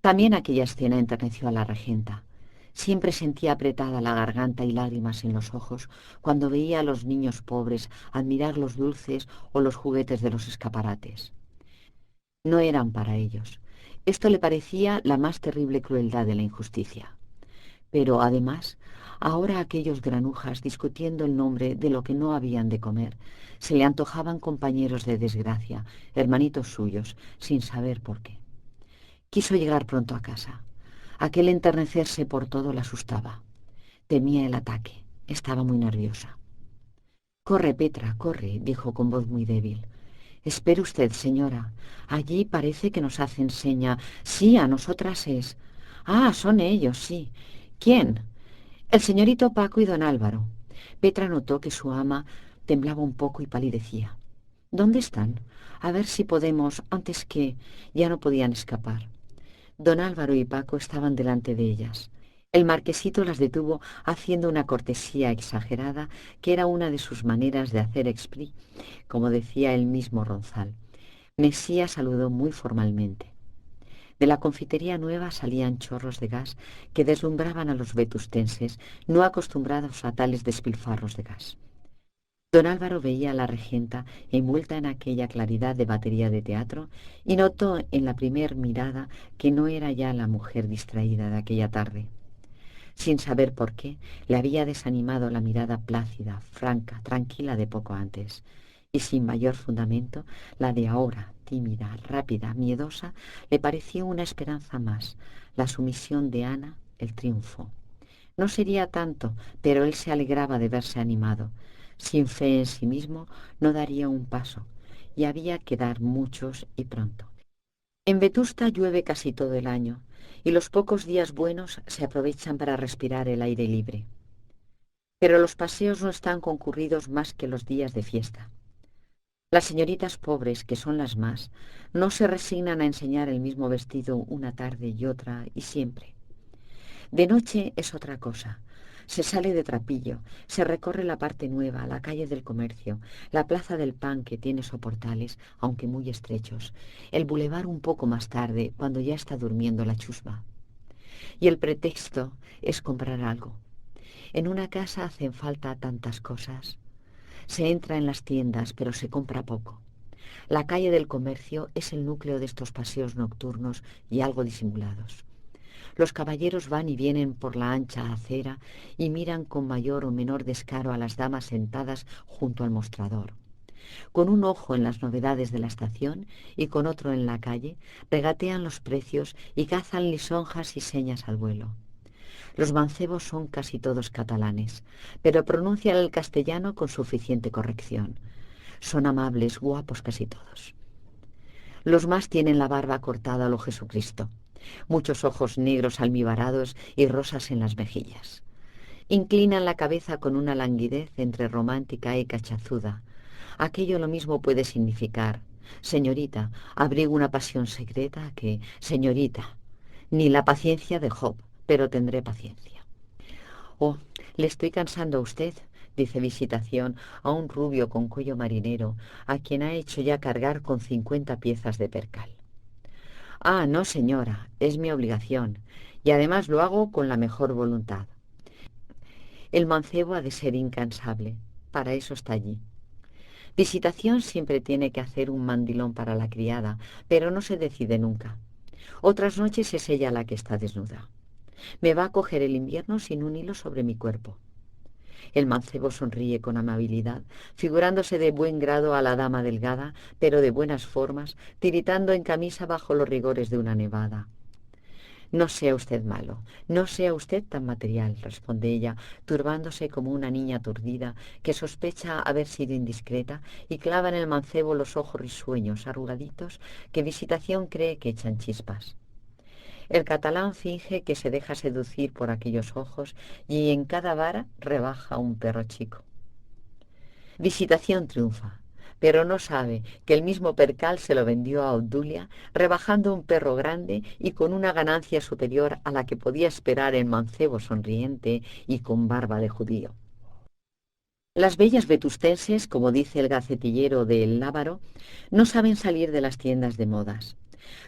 También aquella escena enterneció a la regenta. Siempre sentía apretada la garganta y lágrimas en los ojos cuando veía a los niños pobres admirar los dulces o los juguetes de los escaparates. No eran para ellos. Esto le parecía la más terrible crueldad de la injusticia. Pero, además, ahora aquellos granujas discutiendo el nombre de lo que no habían de comer, se le antojaban compañeros de desgracia, hermanitos suyos, sin saber por qué. Quiso llegar pronto a casa. Aquel enternecerse por todo la asustaba. Temía el ataque. Estaba muy nerviosa. «Corre, Petra, corre», dijo con voz muy débil. «Espere usted, señora. Allí parece que nos hacen seña. Sí, a nosotras es. Ah, son ellos, sí. ¿Quién?» «El señorito Paco y don Álvaro». Petra notó que su ama temblaba un poco y palidecía. «¿Dónde están? A ver si podemos, antes que...». Ya no podían escapar. Don Álvaro y Paco estaban delante de ellas. El marquesito las detuvo haciendo una cortesía exagerada que era una de sus maneras de hacer expli, como decía el mismo Ronzal. Mesía saludó muy formalmente. De la confitería nueva salían chorros de gas que deslumbraban a los vetustenses, no acostumbrados a tales despilfarros de gas. Don Álvaro veía a la regenta envuelta en aquella claridad de batería de teatro y notó en la primer mirada que no era ya la mujer distraída de aquella tarde. Sin saber por qué, le había desanimado la mirada plácida, franca, tranquila de poco antes, y sin mayor fundamento, la de ahora, tímida, rápida, miedosa, le pareció una esperanza más, la sumisión de Ana, el triunfo. No sería tanto, pero él se alegraba de verse animado. Sin fe en sí mismo, no daría un paso, y había que dar muchos y pronto. En Vetusta llueve casi todo el año, y los pocos días buenos se aprovechan para respirar el aire libre. Pero los paseos no están concurridos más que los días de fiesta. Las señoritas pobres, que son las más, no se resignan a enseñar el mismo vestido una tarde y otra y siempre. De noche es otra cosa. Se sale de trapillo, se recorre la parte nueva, la calle del comercio, la plaza del pan que tiene soportales, aunque muy estrechos, el bulevar un poco más tarde, cuando ya está durmiendo la chusma. Y el pretexto es comprar algo. En una casa hacen falta tantas cosas. Se entra en las tiendas, pero se compra poco. La calle del comercio es el núcleo de estos paseos nocturnos y algo disimulados. Los caballeros van y vienen por la ancha acera y miran con mayor o menor descaro a las damas sentadas junto al mostrador. Con un ojo en las novedades de la estación y con otro en la calle, regatean los precios y cazan lisonjas y señas al vuelo. Los mancebos son casi todos catalanes, pero pronuncian el castellano con suficiente corrección. Son amables, guapos casi todos. Los más tienen la barba cortada a lo Jesucristo, muchos ojos negros almibarados y rosas en las mejillas. Inclinan la cabeza con una languidez entre romántica y cachazuda. Aquello lo mismo puede significar: señorita, abrigo una pasión secreta, que señorita, ni la paciencia de Job, pero tendré paciencia. Oh, le estoy cansando a usted, dice Visitación a un rubio con cuello marinero, a quien ha hecho ya cargar con 50 piezas de percal. Ah, no, señora, es mi obligación, y además lo hago con la mejor voluntad. El mancebo ha de ser incansable, para eso está allí. Visitación siempre tiene que hacer un mandilón para la criada, pero no se decide nunca. Otras noches es ella la que está desnuda. Me va a coger el invierno sin un hilo sobre mi cuerpo. El mancebo sonríe con amabilidad, figurándose de buen grado a la dama delgada, pero de buenas formas, tiritando en camisa bajo los rigores de una nevada. No sea usted malo, no sea usted tan material, responde ella, turbándose como una niña aturdida que sospecha haber sido indiscreta y clava en el mancebo los ojos risueños, arrugaditos, que Visitación cree que echan chispas. El catalán finge que se deja seducir por aquellos ojos y en cada vara rebaja un perro chico. Visitación triunfa, pero no sabe que el mismo percal se lo vendió a Obdulia, rebajando un perro grande y con una ganancia superior a la que podía esperar el mancebo sonriente y con barba de judío. Las bellas vetustenses, como dice el gacetillero de El Lábaro, no saben salir de las tiendas de modas.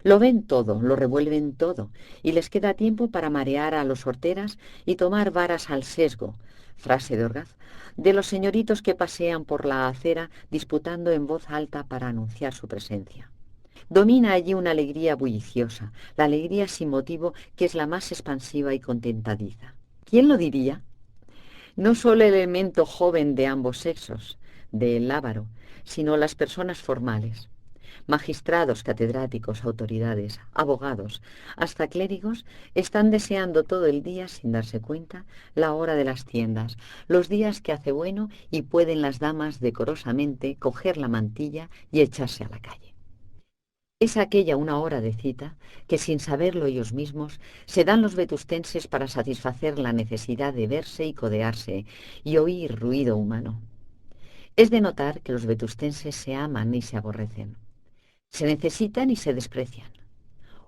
Lo ven todo, lo revuelven todo, y les queda tiempo para marear a los horteras y tomar varas al sesgo, frase de Orgaz, de los señoritos que pasean por la acera disputando en voz alta para anunciar su presencia. Domina allí una alegría bulliciosa, la alegría sin motivo que es la más expansiva y contentadiza. ¿Quién lo diría? No solo el elemento joven de ambos sexos, del lábaro, sino las personas formales. Magistrados, catedráticos, autoridades, abogados, hasta clérigos, están deseando todo el día, sin darse cuenta, la hora de las tiendas, los días que hace bueno y pueden las damas decorosamente coger la mantilla y echarse a la calle. Es aquella una hora de cita que, sin saberlo ellos mismos, se dan los vetustenses para satisfacer la necesidad de verse y codearse y oír ruido humano. Es de notar que los vetustenses se aman y se aborrecen. Se necesitan y se desprecian.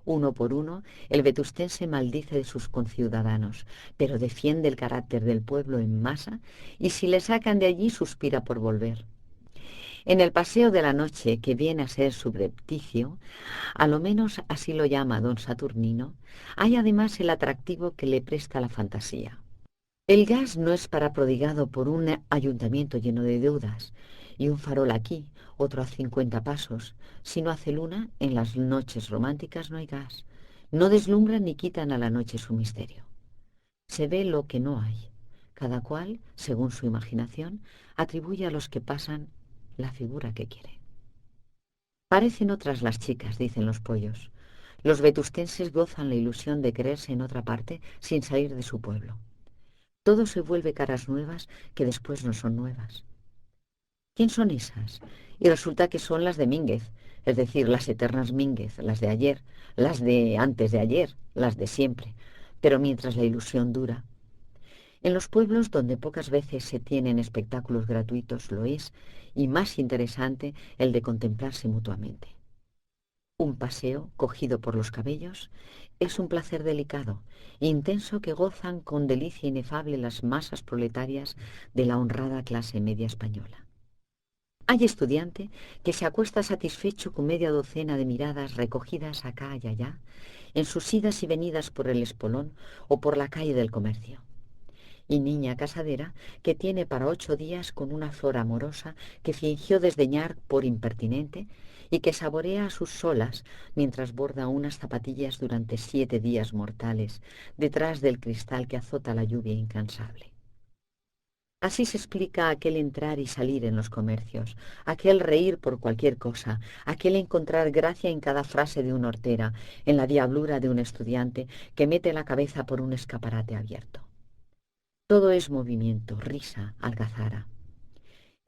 Uno por uno, el vetustense maldice de sus conciudadanos, pero defiende el carácter del pueblo en masa y si le sacan de allí suspira por volver. En el paseo de la noche, que viene a ser subrepticio, a lo menos así lo llama don Saturnino, hay además el atractivo que le presta la fantasía. El gas no es para prodigado por un ayuntamiento lleno de deudas, y un farol aquí, otro a 50 pasos. Si no hace luna, en las noches románticas no hay gas. No deslumbran ni quitan a la noche su misterio. Se ve lo que no hay. Cada cual, según su imaginación, atribuye a los que pasan la figura que quiere. Parecen otras las chicas, dicen los pollos. Los vetustenses gozan la ilusión de creerse en otra parte sin salir de su pueblo. Todo se vuelve caras nuevas que después no son nuevas. ¿Quién son esas? Y resulta que son las de Mínguez, es decir, las eternas Mínguez, las de ayer, las de antes de ayer, las de siempre. Pero mientras la ilusión dura. En los pueblos donde pocas veces se tienen espectáculos gratuitos lo es, y más interesante, el de contemplarse mutuamente. Un paseo, cogido por los cabellos, es un placer delicado, intenso que gozan con delicia inefable las masas proletarias de la honrada clase media española. Hay estudiante que se acuesta satisfecho con media docena de miradas recogidas acá y allá, en sus idas y venidas por el Espolón o por la calle del Comercio. Y niña casadera que tiene para 8 días con una flor amorosa que fingió desdeñar por impertinente y que saborea a sus solas mientras borda unas zapatillas durante 7 días mortales detrás del cristal que azota la lluvia incansable. Así se explica aquel entrar y salir en los comercios, aquel reír por cualquier cosa, aquel encontrar gracia en cada frase de una hortera, en la diablura de un estudiante que mete la cabeza por un escaparate abierto. Todo es movimiento, risa, algazara.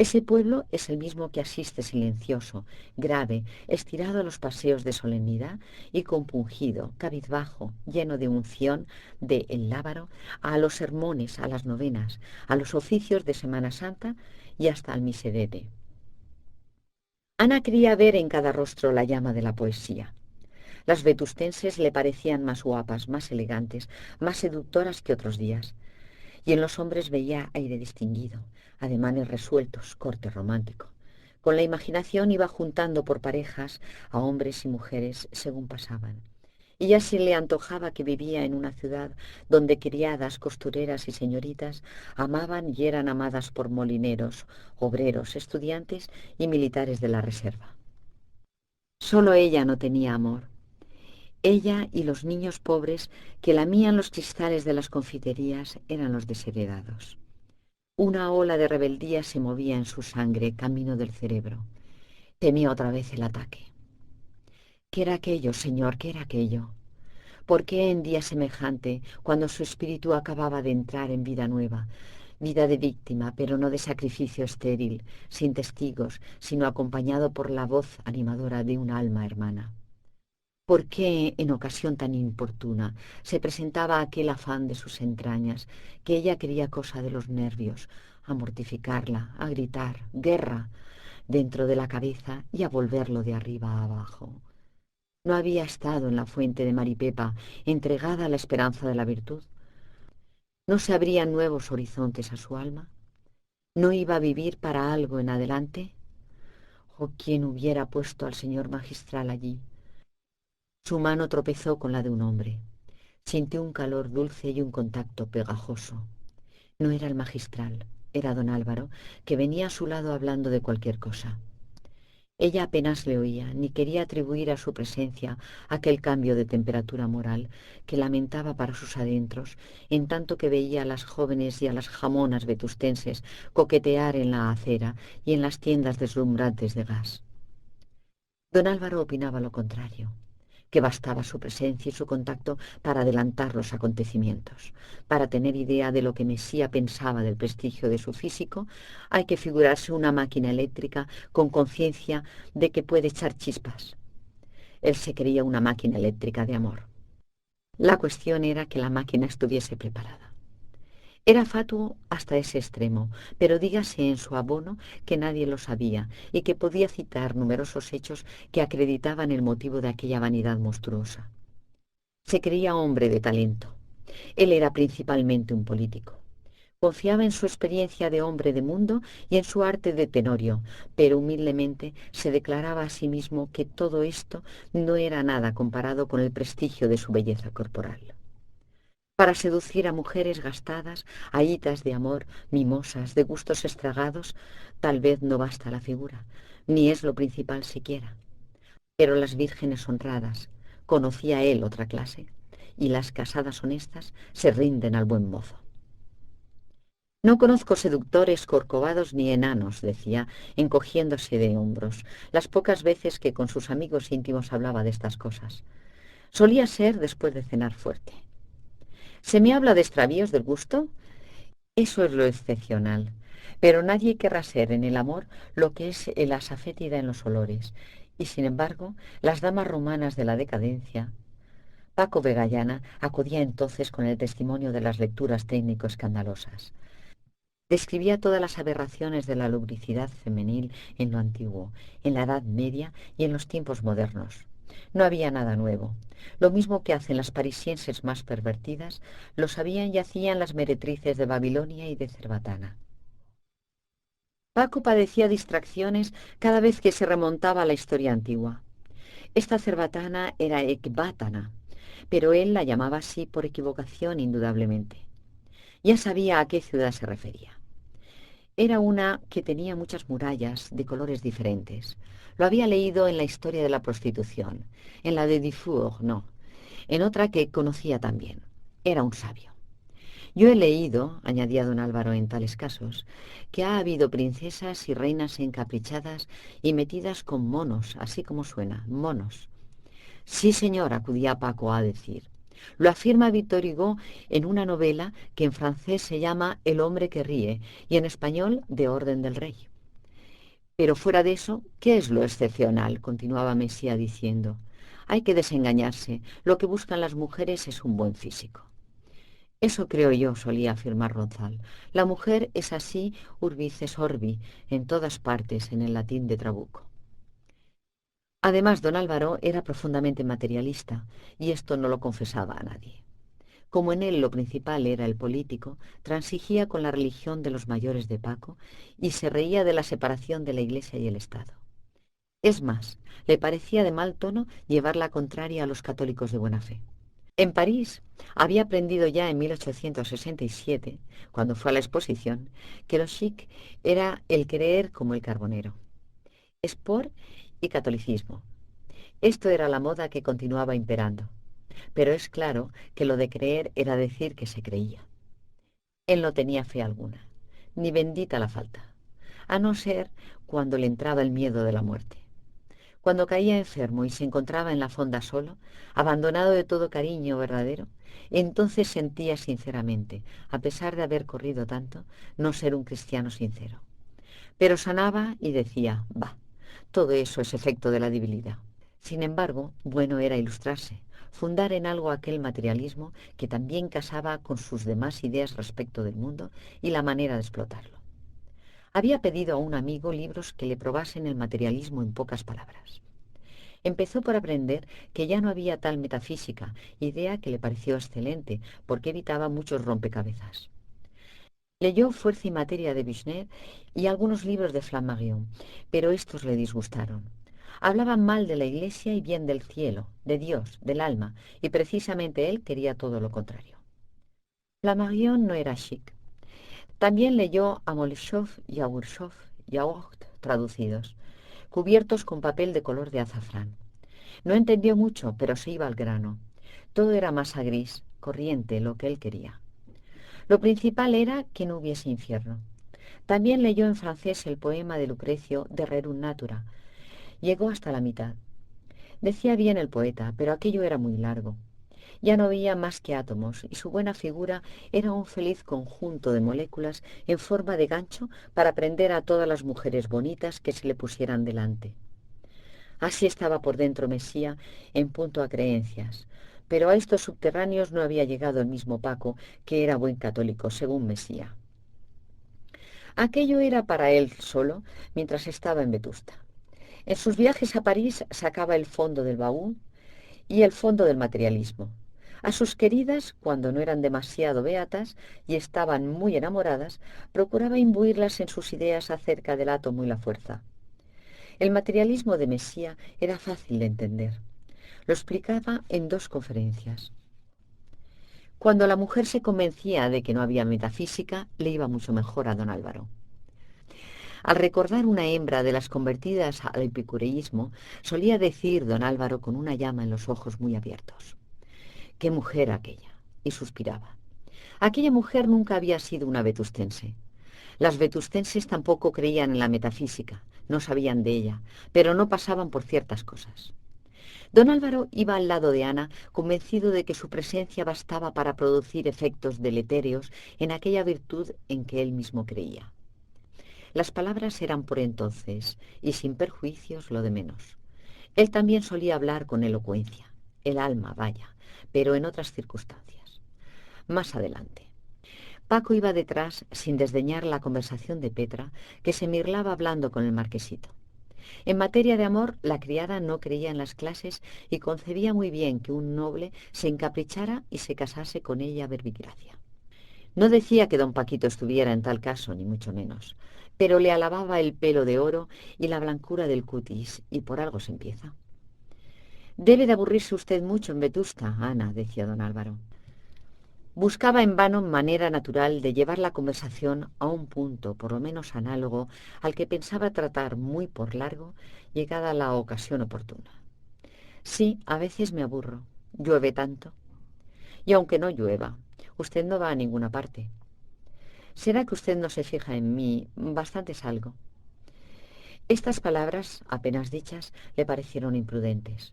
Ese pueblo es el mismo que asiste silencioso, grave, estirado a los paseos de solemnidad y compungido, cabizbajo, lleno de unción de El Lábaro, a los sermones, a las novenas, a los oficios de Semana Santa y hasta al miserere. Ana quería ver en cada rostro la llama de la poesía. Las vetustenses le parecían más guapas, más elegantes, más seductoras que otros días. Y en los hombres veía aire distinguido, ademanes resueltos, corte romántico. Con la imaginación iba juntando por parejas a hombres y mujeres según pasaban. Y ya se le antojaba que vivía en una ciudad donde criadas, costureras y señoritas amaban y eran amadas por molineros, obreros, estudiantes y militares de la reserva. Solo ella no tenía amor. Ella y los niños pobres que lamían los cristales de las confiterías eran los desheredados. Una ola de rebeldía se movía en su sangre, camino del cerebro. Temía otra vez el ataque. ¿Qué era aquello, señor? ¿Qué era aquello? ¿Por qué en día semejante, cuando su espíritu acababa de entrar en vida nueva, vida de víctima, pero no de sacrificio estéril, sin testigos, sino acompañado por la voz animadora de un alma hermana? ¿Por qué, en ocasión tan importuna, se presentaba aquel afán de sus entrañas, que ella quería cosa de los nervios, a mortificarla, a gritar, guerra, dentro de la cabeza y a volverlo de arriba a abajo? No había estado en la fuente de Maripepa, entregada a la esperanza de la virtud. ¿No se abrían nuevos horizontes a su alma? ¿No iba a vivir para algo en adelante? ¿O quién hubiera puesto al señor magistral allí? Su mano tropezó con la de un hombre. Sintió un calor dulce y un contacto pegajoso. No era el magistral, era don Álvaro, que venía a su lado hablando de cualquier cosa. Ella apenas le oía, ni quería atribuir a su presencia aquel cambio de temperatura moral que lamentaba para sus adentros, en tanto que veía a las jóvenes y a las jamonas vetustenses coquetear en la acera y en las tiendas deslumbrantes de gas. Don Álvaro opinaba lo contrario, que bastaba su presencia y su contacto para adelantar los acontecimientos. Para tener idea de lo que Mesía pensaba del prestigio de su físico, hay que figurarse una máquina eléctrica con conciencia de que puede echar chispas. Él se creía una máquina eléctrica de amor. La cuestión era que la máquina estuviese preparada. Era fatuo hasta ese extremo, pero dígase en su abono que nadie lo sabía y que podía citar numerosos hechos que acreditaban el motivo de aquella vanidad monstruosa. Se creía hombre de talento. Él era principalmente un político. Confiaba en su experiencia de hombre de mundo y en su arte de tenorio, pero humildemente se declaraba a sí mismo que todo esto no era nada comparado con el prestigio de su belleza corporal. Para seducir a mujeres gastadas, ahitas de amor, mimosas, de gustos estragados, tal vez no basta la figura, ni es lo principal siquiera. Pero las vírgenes honradas, conocía él otra clase, y las casadas honestas se rinden al buen mozo. No conozco seductores corcovados ni enanos, decía, encogiéndose de hombros, las pocas veces que con sus amigos íntimos hablaba de estas cosas. Solía ser después de cenar fuerte. ¿Se me habla de extravíos del gusto? Eso es lo excepcional. Pero nadie querrá ser en el amor lo que es el asafétida en los olores. Y sin embargo, las damas romanas de la decadencia. Paco Vegallana acudía entonces con el testimonio de las lecturas técnico-escandalosas. Describía todas las aberraciones de la lubricidad femenil en lo antiguo, en la Edad Media y en los tiempos modernos. No había nada nuevo. Lo mismo que hacen las parisienses más pervertidas, lo sabían y hacían las meretrices de Babilonia y de Cerbatana. Paco padecía distracciones cada vez que se remontaba a la historia antigua. Esta Cerbatana era Ecbátana, pero él la llamaba así por equivocación indudablemente. Ya sabía a qué ciudad se refería. Era una que tenía muchas murallas de colores diferentes. Lo había leído en la historia de la prostitución, en la de Dufour, no, en otra que conocía también. Era un sabio. Yo he leído, añadía don Álvaro en tales casos, que ha habido princesas y reinas encaprichadas y metidas con monos, así como suena, monos. Sí, señor, acudía Paco a decir. Lo afirma Victor Hugo en una novela que en francés se llama El hombre que ríe y en español De orden del rey. Pero fuera de eso, ¿qué es lo excepcional? Continuaba Mesía diciendo. Hay que desengañarse. Lo que buscan las mujeres es un buen físico. Eso creo yo, solía afirmar Ronzal. La mujer es así urbis es orbi, en todas partes, en el latín de Trabuco. Además, don Álvaro era profundamente materialista, y esto no lo confesaba a nadie. Como en él lo principal era el político, transigía con la religión de los mayores de Paco y se reía de la separación de la Iglesia y el Estado. Es más, le parecía de mal tono llevar la contraria a los católicos de buena fe. En París había aprendido ya en 1867, cuando fue a la exposición, que lo chic era el creer como el carbonero, sport y catolicismo. Esto era la moda que continuaba imperando, pero es claro que lo de creer era decir que se creía. Él no tenía fe alguna, ni bendita la falta, a no ser cuando le entraba el miedo de la muerte. Cuando caía enfermo y se encontraba en la fonda solo, abandonado de todo cariño verdadero, entonces sentía sinceramente, a pesar de haber corrido tanto, no ser un cristiano sincero. Pero sanaba y decía, bah, todo eso es efecto de la debilidad. Sin embargo, bueno era ilustrarse, fundar en algo aquel materialismo que también casaba con sus demás ideas respecto del mundo y la manera de explotarlo. Había pedido a un amigo libros que le probasen el materialismo en pocas palabras. Empezó por aprender que ya no había tal metafísica, idea que le pareció excelente, porque evitaba muchos rompecabezas. Leyó Fuerza y Materia de Buchner y algunos libros de Flammarion, pero estos le disgustaron. Hablaban mal de la Iglesia y bien del cielo, de Dios, del alma, y precisamente él quería todo lo contrario. Flammarion no era chic. También leyó a Molichov y a Urchoff y a Vogt traducidos, cubiertos con papel de color de azafrán. No entendió mucho, pero se iba al grano. Todo era masa gris, corriente, lo que él quería. Lo principal era que no hubiese infierno. También leyó en francés el poema de Lucrecio de Rerum Natura. Llegó hasta la mitad. Decía bien el poeta, pero aquello era muy largo. Ya no veía más que átomos, y su buena figura era un feliz conjunto de moléculas en forma de gancho para prender a todas las mujeres bonitas que se le pusieran delante. Así estaba por dentro Mesía en punto a creencias, pero a estos subterráneos no había llegado el mismo Paco, que era buen católico, según Mesía. Aquello era para él solo mientras estaba en Vetusta. En sus viajes a París sacaba el fondo del baúl y el fondo del materialismo. A sus queridas, cuando no eran demasiado beatas y estaban muy enamoradas, procuraba imbuirlas en sus ideas acerca del átomo y la fuerza. El materialismo de Mesía era fácil de entender. Lo explicaba en 2 conferencias. Cuando la mujer se convencía de que no había metafísica, le iba mucho mejor a don Álvaro. Al recordar una hembra de las convertidas al epicureísmo, solía decir don Álvaro con una llama en los ojos muy abiertos: «¡Qué mujer aquella!» y suspiraba. Aquella mujer nunca había sido una vetustense. Las vetustenses tampoco creían en la metafísica, no sabían de ella, pero no pasaban por ciertas cosas. Don Álvaro iba al lado de Ana, convencido de que su presencia bastaba para producir efectos deletéreos en aquella virtud en que él mismo creía. Las palabras eran por entonces, y sin perjuicios, lo de menos. Él también solía hablar con elocuencia, el alma, vaya, pero en otras circunstancias. Más adelante. Paco iba detrás sin desdeñar la conversación de Petra, que se mirlaba hablando con el marquesito. En materia de amor, la criada no creía en las clases y concebía muy bien que un noble se encaprichara y se casase con ella a verbigracia. No decía que don Paquito estuviera en tal caso, ni mucho menos, pero le alababa el pelo de oro y la blancura del cutis, y por algo se empieza. «Debe de aburrirse usted mucho en Vetusta, Ana», decía don Álvaro. Buscaba en vano manera natural de llevar la conversación a un punto por lo menos análogo al que pensaba tratar muy por largo, llegada la ocasión oportuna. «Sí, a veces me aburro. Llueve tanto. Y aunque no llueva, usted no va a ninguna parte. Será que usted no se fija en mí, bastante es algo». Estas palabras, apenas dichas, le parecieron imprudentes.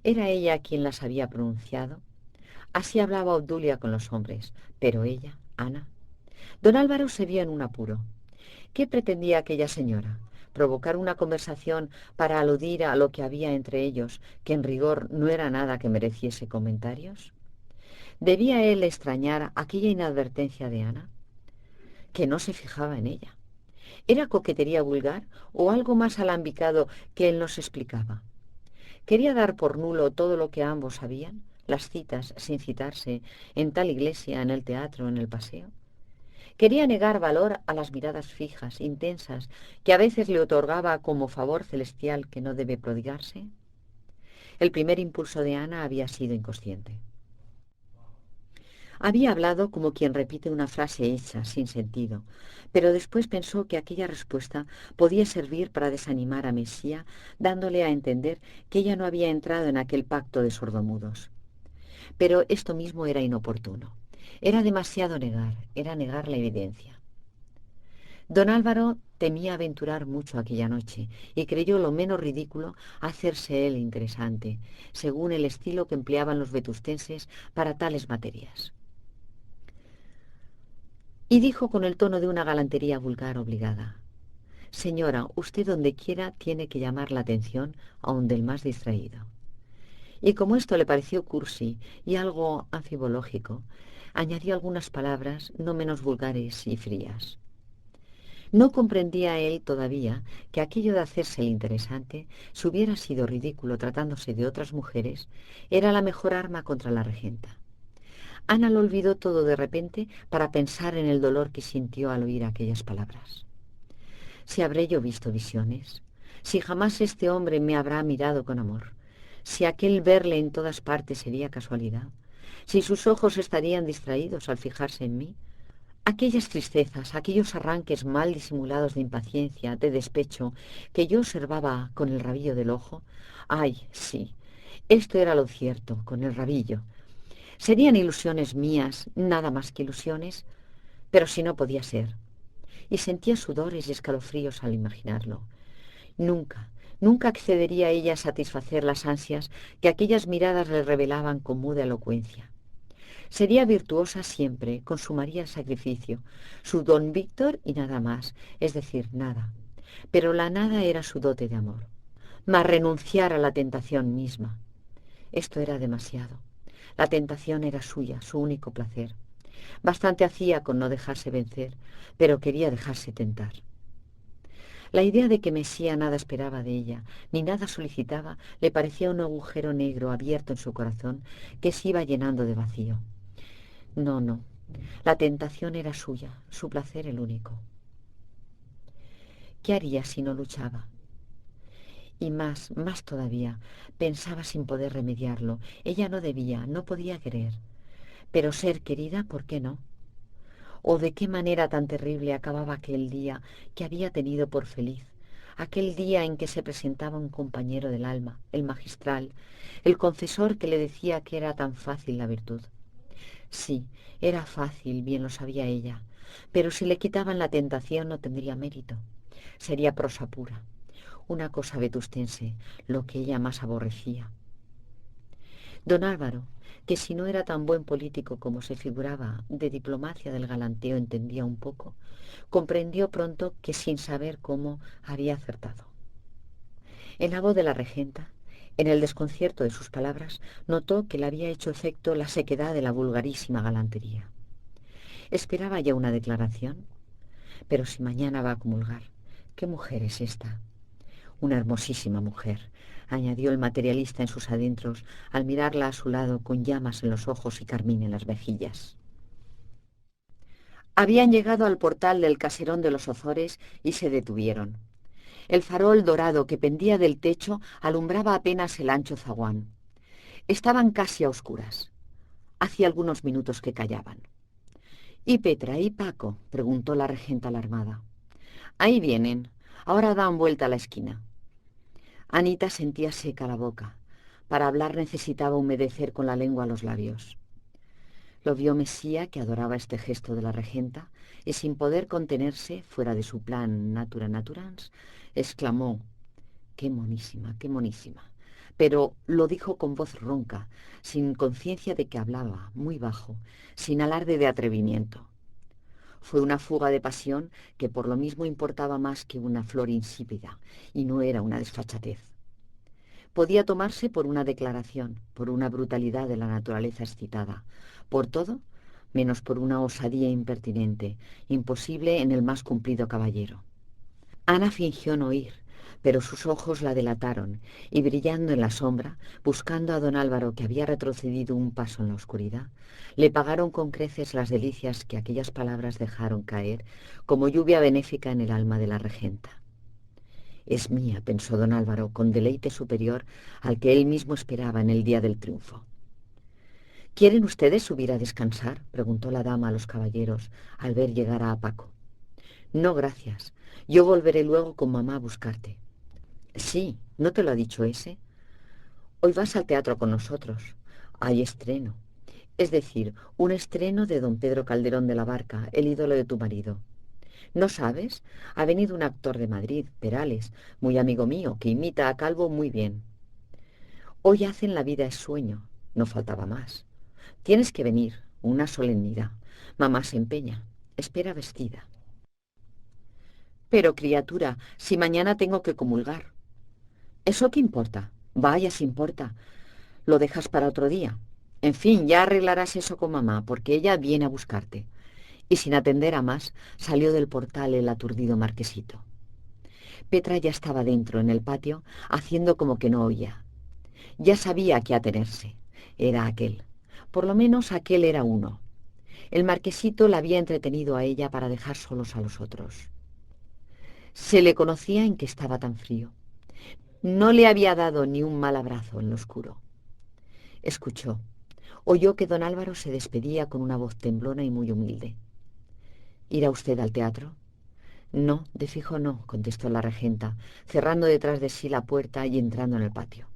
¿Era ella quien las había pronunciado? Así hablaba Obdulia con los hombres, pero ella, Ana. Don Álvaro se vio en un apuro. ¿Qué pretendía aquella señora? ¿Provocar una conversación para aludir a lo que había entre ellos, que en rigor no era nada que mereciese comentarios? ¿Debía él extrañar aquella inadvertencia de Ana? Que no se fijaba en ella. ¿Era coquetería vulgar o algo más alambicado que él nos explicaba? ¿Quería dar por nulo todo lo que ambos sabían? las citas sin citarse, en tal iglesia, en el teatro, en el paseo. Quería negar valor a las miradas fijas, intensas, que a veces le otorgaba como favor celestial que no debe prodigarse. El primer impulso de Ana había sido inconsciente. Había hablado como quien repite una frase hecha, sin sentido, pero después pensó que aquella respuesta podía servir para desanimar a Mesía, dándole a entender que ella no había entrado en aquel pacto de sordomudos. Pero esto mismo era inoportuno. Era demasiado negar, era negar la evidencia. Don Álvaro temía aventurar mucho aquella noche y creyó lo menos ridículo hacerse él interesante, según el estilo que empleaban los vetustenses para tales materias. Y dijo con el tono de una galantería vulgar obligada: «Señora, usted donde quiera tiene que llamar la atención aun del más distraído». Y como esto le pareció cursi y algo anfibológico, añadió algunas palabras no menos vulgares y frías. No comprendía él todavía que aquello de hacerse el interesante, si hubiera sido ridículo tratándose de otras mujeres, era la mejor arma contra la regenta. Ana lo olvidó todo de repente para pensar en el dolor que sintió al oír aquellas palabras. Si habré yo visto visiones, si jamás este hombre me habrá mirado con amor, si aquel verle en todas partes sería casualidad, si sus ojos estarían distraídos al fijarse en mí, aquellas tristezas, aquellos arranques mal disimulados de impaciencia, de despecho, que yo observaba con el rabillo del ojo, ay, sí, esto era lo cierto, con el rabillo. Serían ilusiones mías, nada más que ilusiones, pero si no podía ser. Y sentía sudores y escalofríos al imaginarlo. Nunca, nunca accedería ella a satisfacer las ansias que aquellas miradas le revelaban con muda elocuencia. Sería virtuosa siempre, consumaría el sacrificio, su don Víctor y nada más, es decir, nada. Pero la nada era su dote de amor. Mas renunciar a la tentación misma. Esto era demasiado. La tentación era suya, su único placer. Bastante hacía con no dejarse vencer, pero quería dejarse tentar. La idea de que Mesía nada esperaba de ella, ni nada solicitaba, le parecía un agujero negro abierto en su corazón que se iba llenando de vacío. No, no. La tentación era suya, su placer el único. ¿Qué haría si no luchaba? Y más todavía, pensaba sin poder remediarlo. Ella no debía, no podía querer. Pero ser querida, ¿por qué no? ¿O de qué manera tan terrible acababa aquel día que había tenido por feliz? Aquel día en que se presentaba un compañero del alma, el magistral, el confesor que le decía que era tan fácil la virtud. Sí, era fácil, bien lo sabía ella, pero si le quitaban la tentación no tendría mérito. Sería prosa pura, una cosa vetustense, lo que ella más aborrecía. Don Álvaro, que si no era tan buen político como se figuraba, de diplomacia del galanteo entendía un poco, comprendió pronto que sin saber cómo había acertado. En la voz de la regenta, en el desconcierto de sus palabras, notó que le había hecho efecto la sequedad de la vulgarísima galantería. Esperaba ya una declaración, pero si mañana va a comulgar, ¿qué mujer es esta? Una hermosísima mujer, añadió el materialista en sus adentros al mirarla a su lado con llamas en los ojos y carmín en las mejillas. Habían llegado al portal del caserón de los Ozores y se detuvieron. El farol dorado que pendía del techo alumbraba apenas el ancho zaguán. Estaban casi a oscuras. Hacía algunos minutos que callaban. —¿Y Petra y Paco? —preguntó la regenta alarmada. —Ahí vienen. Ahora dan vuelta a la esquina. Anita sentía seca la boca. Para hablar necesitaba humedecer con la lengua los labios. Lo vio Mesía, que adoraba este gesto de la regenta, y sin poder contenerse, fuera de su plan natura naturans, exclamó: «¡Qué monísima, qué monísima!». Pero lo dijo con voz ronca, sin conciencia de que hablaba, muy bajo, sin alarde de atrevimiento. Fue una fuga de pasión que por lo mismo importaba más que una flor insípida, y no era una desfachatez. Podía tomarse por una declaración, por una brutalidad de la naturaleza excitada, por todo menos por una osadía impertinente, imposible en el más cumplido caballero. Ana fingió no oír, pero sus ojos la delataron, y brillando en la sombra, buscando a don Álvaro, que había retrocedido un paso en la oscuridad, le pagaron con creces las delicias que aquellas palabras dejaron caer como lluvia benéfica en el alma de la regenta. Es mía, pensó don Álvaro, con deleite superior al que él mismo esperaba en el día del triunfo. ¿Quieren ustedes subir a descansar?, preguntó la dama a los caballeros al ver llegar a Paco. No, gracias. Yo volveré luego con mamá a buscarte. Sí, ¿no te lo ha dicho ese? Hoy vas al teatro con nosotros. Hay estreno. Es decir, un estreno de don Pedro Calderón de la Barca, el ídolo de tu marido. ¿No sabes? Ha venido un actor de Madrid, Perales, muy amigo mío, que imita a Calvo muy bien. Hoy hacen La vida es sueño. No faltaba más. Tienes que venir, una solemnidad. Mamá se empeña. Espera vestida. Pero, criatura, si mañana tengo que comulgar. ¿Eso qué importa? Vaya, si importa. Lo dejas para otro día. En fin, ya arreglarás eso con mamá, porque ella viene a buscarte. Y sin atender a más, salió del portal el aturdido marquesito. Petra ya estaba dentro, en el patio, haciendo como que no oía. Ya sabía a qué atenerse. Era aquel. Por lo menos aquel era uno. El marquesito la había entretenido a ella para dejar solos a los otros. Se le conocía en que estaba tan frío. No le había dado ni un mal abrazo en lo oscuro. Escuchó. Oyó que don Álvaro se despedía con una voz temblona y muy humilde. ¿Irá usted al teatro? No, de fijo no, contestó la regenta, cerrando detrás de sí la puerta y entrando en el patio.